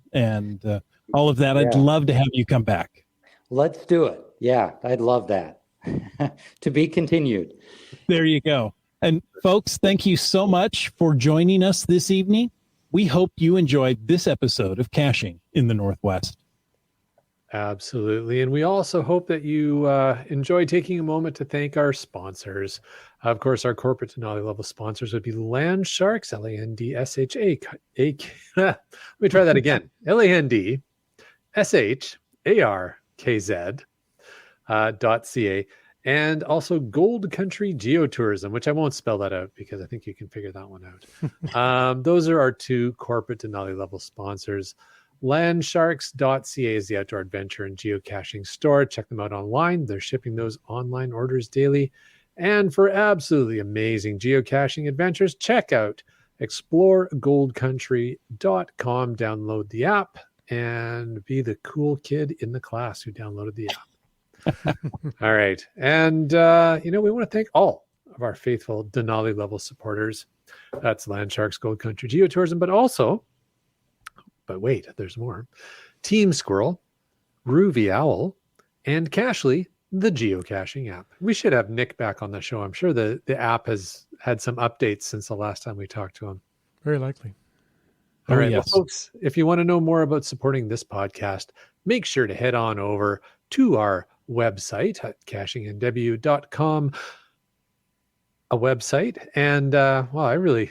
all of that. Yeah. I'd love to have you come back. Let's do it. Yeah, I'd love that. To be continued. There you go. And folks, thank you so much for joining us this evening. We hope you enjoyed this episode of Caching in the Northwest. Absolutely. And we also hope that you enjoy taking a moment to thank our sponsors. Of course, our corporate Denali level sponsors would be Land Sharks, LANDSHA. Let me try that again. LANDSHARKZ.ca. And also Gold Country Geotourism, which I won't spell that out because I think you can figure that one out. Those are our two corporate Denali level sponsors. Landsharks.ca is the outdoor adventure and geocaching store. Check them out online. They're shipping those online orders daily. And for absolutely amazing geocaching adventures, check out exploregoldcountry.com. Download the app and be the cool kid in the class who downloaded the app. All right. And, we want to thank all of our faithful Denali level supporters. That's Landsharks, Gold Country Geotourism, but wait, there's more. Team Squirrel, Groovy Owl, and Cachly, the geocaching app. We should have Nick back on the show. I'm sure the app has had some updates since the last time we talked to him. Very likely. All right, yes. well, folks, if you want to know more about supporting this podcast, make sure to head on over to our website at cachingandw.com, a website. And, I really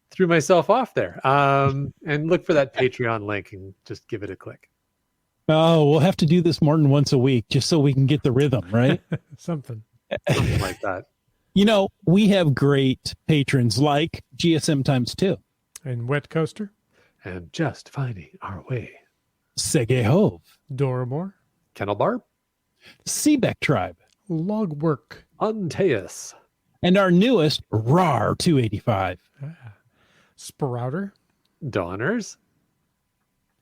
threw myself off there. And look for that Patreon link and just give it a click. Oh, we'll have to do this more than once a week just so we can get the rhythm, right? Something like that. We have great patrons like GSM times 2. And Wet Coaster. And Just Finding Our Way. Sege Hove. Doramore. Kennel Barb. Seebeck Tribe. Log Work. Untaeus. And our newest, RAR 285. Sprouter. Donners.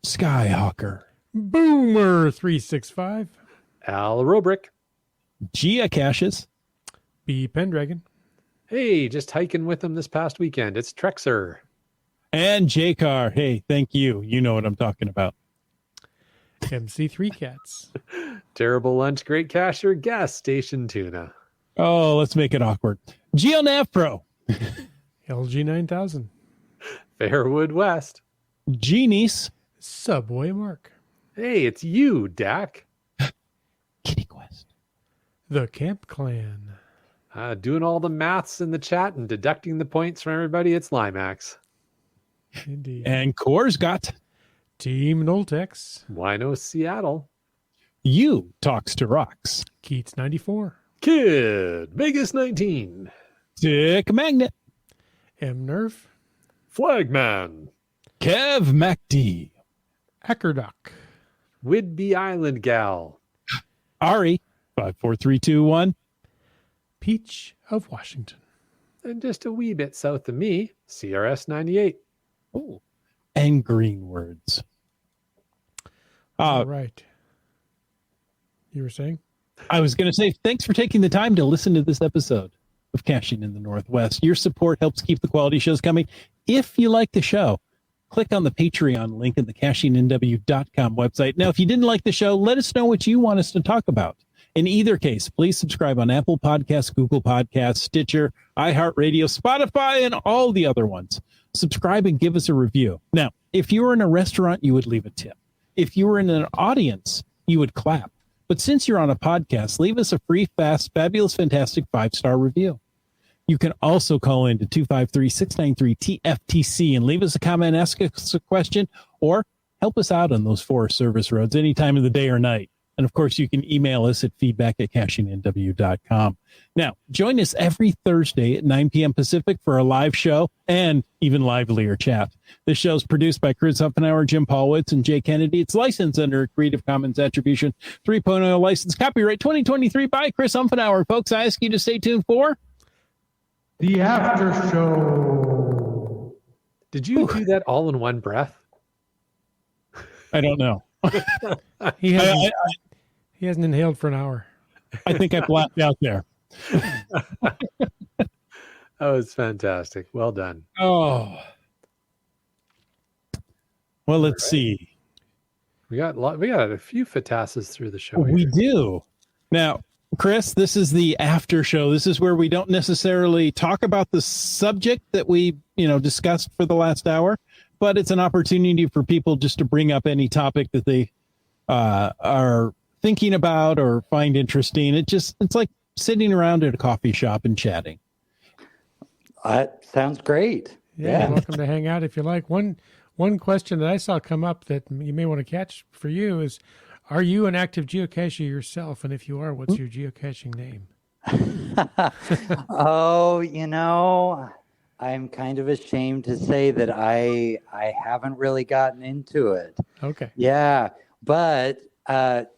Skyhawker. Boomer 365. Al Robrick. Geocaches. B Pendragon. Hey, just hiking with them this past weekend. It's Trexer. And JCar. Hey, thank you. You know what I'm talking about. MC3 Cats. Terrible Lunch Great Cacher. Gas Station Tuna. Oh, let's make it awkward. GeoNav Pro. LG 9000. Fairwood West. Genies. Subway Mark. Hey, it's you, Dak. Kitty Quest. The Camp Clan. Doing all the maths in the chat and deducting the points from everybody. It's Limax. Indeed. And Core's got Team Noltex. Wino Seattle. You Talks to Rocks. Keats 94. Kid. Vegas 19. Dick Magnet. M Nerf. Flagman. Kev MacD. Ackerduck. Whidbey Island Gal. Ari. 54321. Peach of Washington. And just a wee bit south of me, CRS 98. Oh. And Green Words. All right. You were saying? I was going to say, thanks for taking the time to listen to this episode of Caching in the Northwest. Your support helps keep the quality shows coming. If you like the show, click on the Patreon link in the cachingnw.com website. Now, if you didn't like the show, let us know what you want us to talk about. In either case, please subscribe on Apple Podcasts, Google Podcasts, Stitcher, iHeartRadio, Spotify, and all the other ones. Subscribe and give us a review. Now, if you were in a restaurant, you would leave a tip. If you were in an audience, you would clap. But since you're on a podcast, leave us a free, fast, fabulous, fantastic 5-star review. You can also call in to 253-693-TFTC and leave us a comment, ask us a question, or help us out on those Forest Service roads any time of the day or night. And of course, you can email us at feedback@cachingnw.com. Now, join us every Thursday at 9 p.m. Pacific for a live show and even livelier chat. This show is produced by Chris Huffenauer, Jim Paulwitz, and Jay Kennedy. It's licensed under a Creative Commons Attribution 3.0 license, copyright 2023 by Chris Huffenauer. Folks, I ask you to stay tuned for The After Show. Did you do that all in one breath? I don't know. He hasn't inhaled for an hour. I think I blacked out there. That was fantastic. Well done. Oh. Well, let's see. We got a few fatasses through the show. We here. do. Now, Chris, this is the after show. This is where we don't necessarily talk about the subject that we, discussed for the last hour, but it's an opportunity for people just to bring up any topic that they are thinking about or find interesting. It's like sitting around at a coffee shop and chatting. Sounds great. Yeah, you're welcome to hang out if you like. One question that I saw come up that you may want to catch for you is, are you an active geocacher yourself? And if you are, what's your geocaching name? Oh, I'm kind of ashamed to say that I haven't really gotten into it. Okay. Yeah, but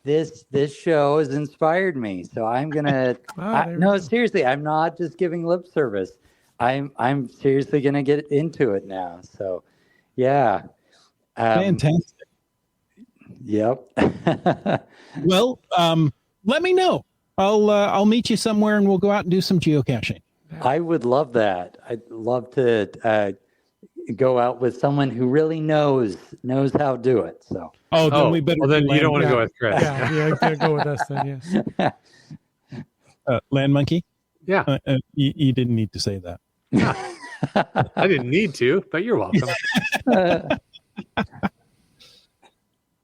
this show has inspired me, so I'm gonna. No, seriously, I'm not just giving lip service. I'm seriously gonna get into it now. So, yeah. Fantastic. Yep. Well, let me know. I'll meet you somewhere and we'll go out and do some geocaching. I would love that. I'd love to go out with someone who really knows how to do it. So. Then we better. Well, then you don't want to go with Chris. Yeah, you gotta go with us then. Yes. Land Monkey. Yeah. You didn't need to say that. I didn't need to, but you're welcome.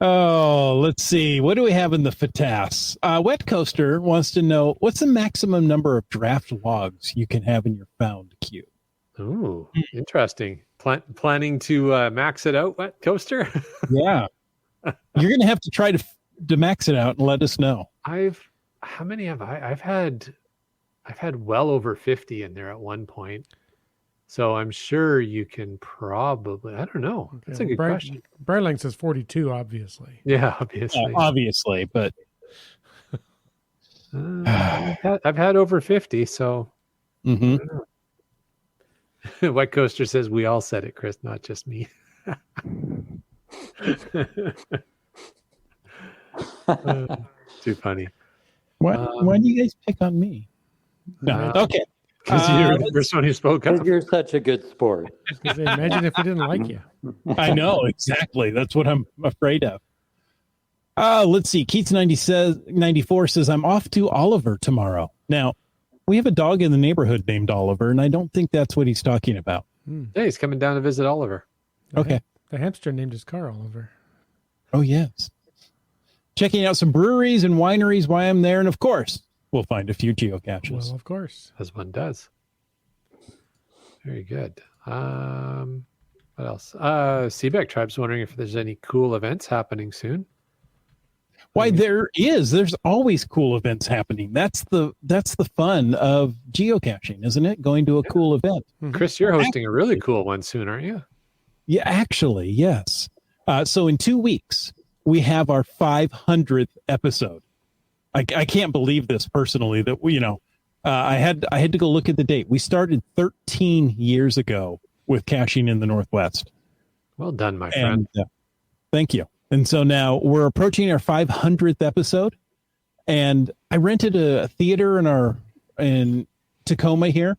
Oh, let's see. What do we have in the FATAS? Wet Coaster wants to know, what's the maximum number of draft logs you can have in your found queue? Ooh, interesting. Planning to max it out, Wet Coaster? Yeah. You're going to have to try to max it out and let us know. How many have I? I've had well over 50 in there at one point. So I'm sure you can probably, I don't know. Okay, That's a good question. Briarling says 42, obviously. Yeah, obviously. Obviously, but I've had over 50, so Hmm. White Coaster says we all said it, Chris, not just me. Too funny. Why do you guys pick on me? No. Okay. Because you're the let's- first one who spoke Because up. you're such a good sport. Imagine if we didn't like you. I know exactly. That's what I'm afraid of. Let's see. Keats 94 says, I'm off to Oliver tomorrow. Now, we have a dog in the neighborhood named Oliver, and I don't think that's what he's talking about. Yeah, he's coming down to visit Oliver. Okay. The hamster named his car Oliver. Oh, yes. Checking out some breweries and wineries while I'm there. And of course, we'll find a few geocaches. Well, of course. As one does. Very good. What else? Seebeck Tribe's wondering if there's any cool events happening soon. Why, there is. There's always cool events happening. That's the fun of geocaching, isn't it? Going to a cool event. Chris, you're hosting a really cool one soon, aren't you? Yeah, actually, yes. So in 2 weeks, we have our 500th episode. I can't believe this personally that we, I had to go look at the date. We started 13 years ago with caching in the Northwest. Well done, my friend. And, thank you. And so now we're approaching our 500th episode, and I rented a theater in Tacoma here.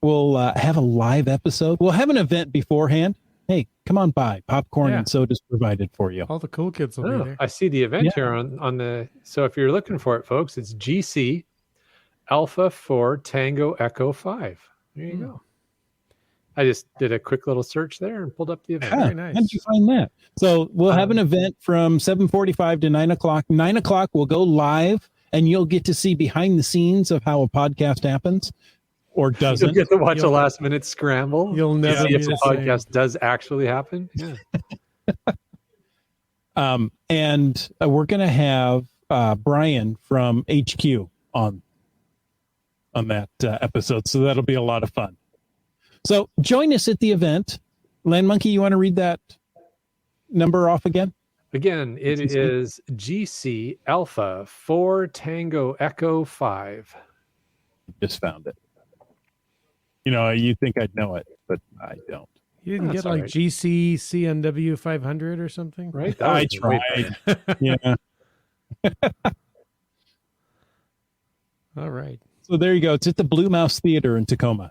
We'll have a live episode. We'll have an event beforehand. Hey, come on by. Popcorn and sodas provided for you. All the cool kids will be there. I see the event here on the. So if you're looking for it, folks, it's GC Alpha 4 Tango Echo 5. There you go. I just did a quick little search there and pulled up the event. Very nice. How did you find that? So we'll have an event from 7:45 to 9 o'clock. 9 o'clock, we'll go live, and you'll get to see behind the scenes of how a podcast happens or doesn't. You'll get to watch a last minute scramble. You'll never see be if the the same. podcast does actually happen. Yeah. And we're going to have Brian from HQ on that episode. So that'll be a lot of fun. So join us at the event. Land Monkey, you want to read that number off again? Again, it is GC Alpha 4 Tango Echo 5. Just found it. You think I'd know it, but I don't. You didn't That's get all like right. GC CNW 500 or something? Right? I was right there. tried. Yeah. All right. So there you go. It's at the Blue Mouse Theater in Tacoma.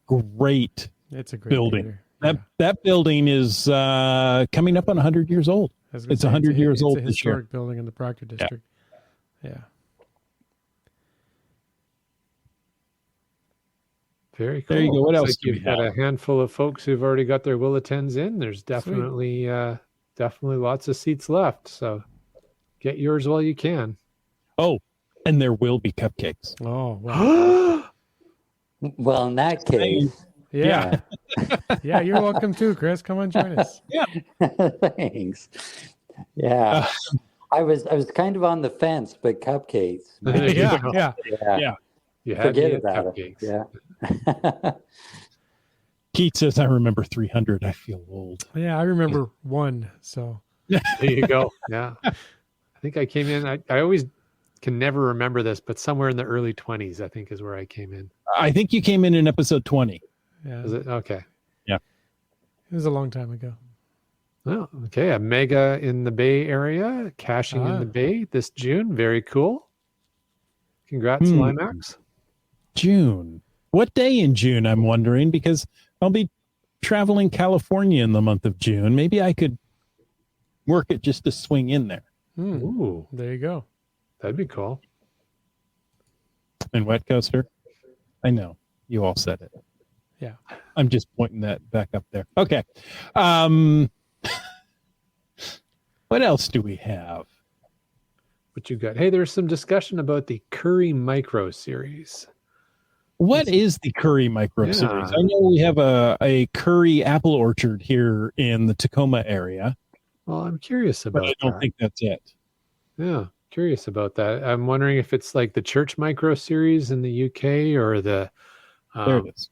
Great It's a great building. theater. That building is coming up on 100 years old. I was gonna It's say, 100 years old It's a this year. historic building in the Proctor district. Yeah. Very cool. There you go. What Looks else do we you've got have? a handful of folks who've already got their will attends in. There's definitely lots of seats left. So get yours while you can. Oh, and there will be cupcakes. Oh, wow. Well, in that case, Yeah. Yeah, you're welcome too, Chris. Come on, join us. thanks. Yeah, I was kind of on the fence, but cupcakes. There you Yeah, go. yeah. Yeah, You had forget me at about cupcakes. it. Yeah. Keith says, I remember 300. I feel old. Yeah, I remember one. So There you go. Yeah. I think I came in. I always can never remember this, but somewhere in the early 20s, I think is where I came in. I think you came in episode 20. yeah, Is it? Okay. it was a long time ago. Oh, okay. A mega in the Bay Area, caching in the Bay this June. Very cool. Congrats, Limax. June. What day in June, I'm wondering, because I'll be traveling California in the month of June. Maybe I could work it just to swing in there. Ooh, There you go. that'd be cool. And Wet Coaster. I know. You all said it. Yeah. I'm just pointing that back up there. Okay. What else do we have? What you got? Hey, there's some discussion about the Curry Micro series. What is the Curry Micro Yeah. Series? I know we have a Curry apple orchard here in the Tacoma area, Well, I'm curious but about I don't that. think that's it. Yeah, curious about that. I'm wondering if it's like the Church Micro series in the UK or the There it is.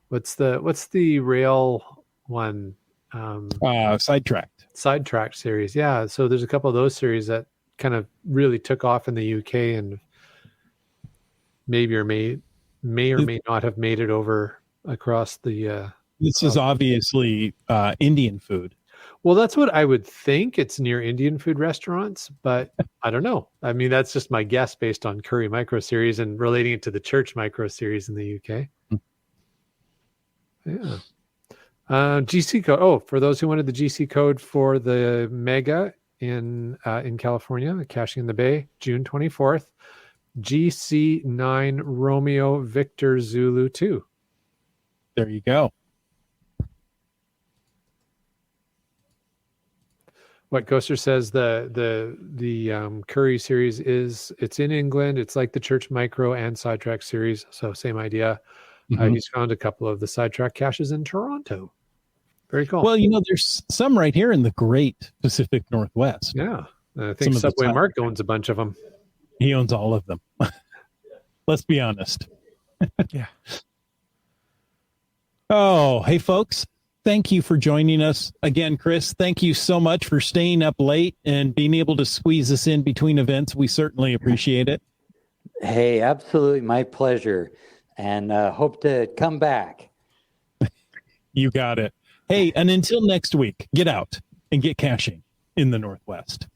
what's the rail one? Sidetracked. Sidetrack series. Yeah, so there's a couple of those series that kind of really took off in the UK and maybe may or may not have made it over across the. This is obviously Indian food. Well, that's what I would think. It's near Indian food restaurants, but I don't know. I mean, that's just my guess based on Curry Micro Series and relating it to the Church Micro Series in the UK. Yeah. GC code. Oh, for those who wanted the GC code for the Mega in California, caching in the Bay, June 24th, GC9 Romeo Victor Zulu 2. There you go. What Ghoster says, the Curry series it's in England. It's like the Church Micro and Sidetrack series, so same idea. He's found a couple of the Sidetrack caches in Toronto. Very cool. Well, there's some right here in the Great Pacific Northwest. Yeah, I think Subway Mark owns a bunch of them. He owns all of them. Let's be honest. Yeah. Oh, hey, folks. Thank you for joining us again, Chris. Thank you so much for staying up late and being able to squeeze us in between events. We certainly appreciate it. Hey, absolutely. My pleasure. And hope to come back. You got it. Hey, and until next week, get out and get caching in the Northwest.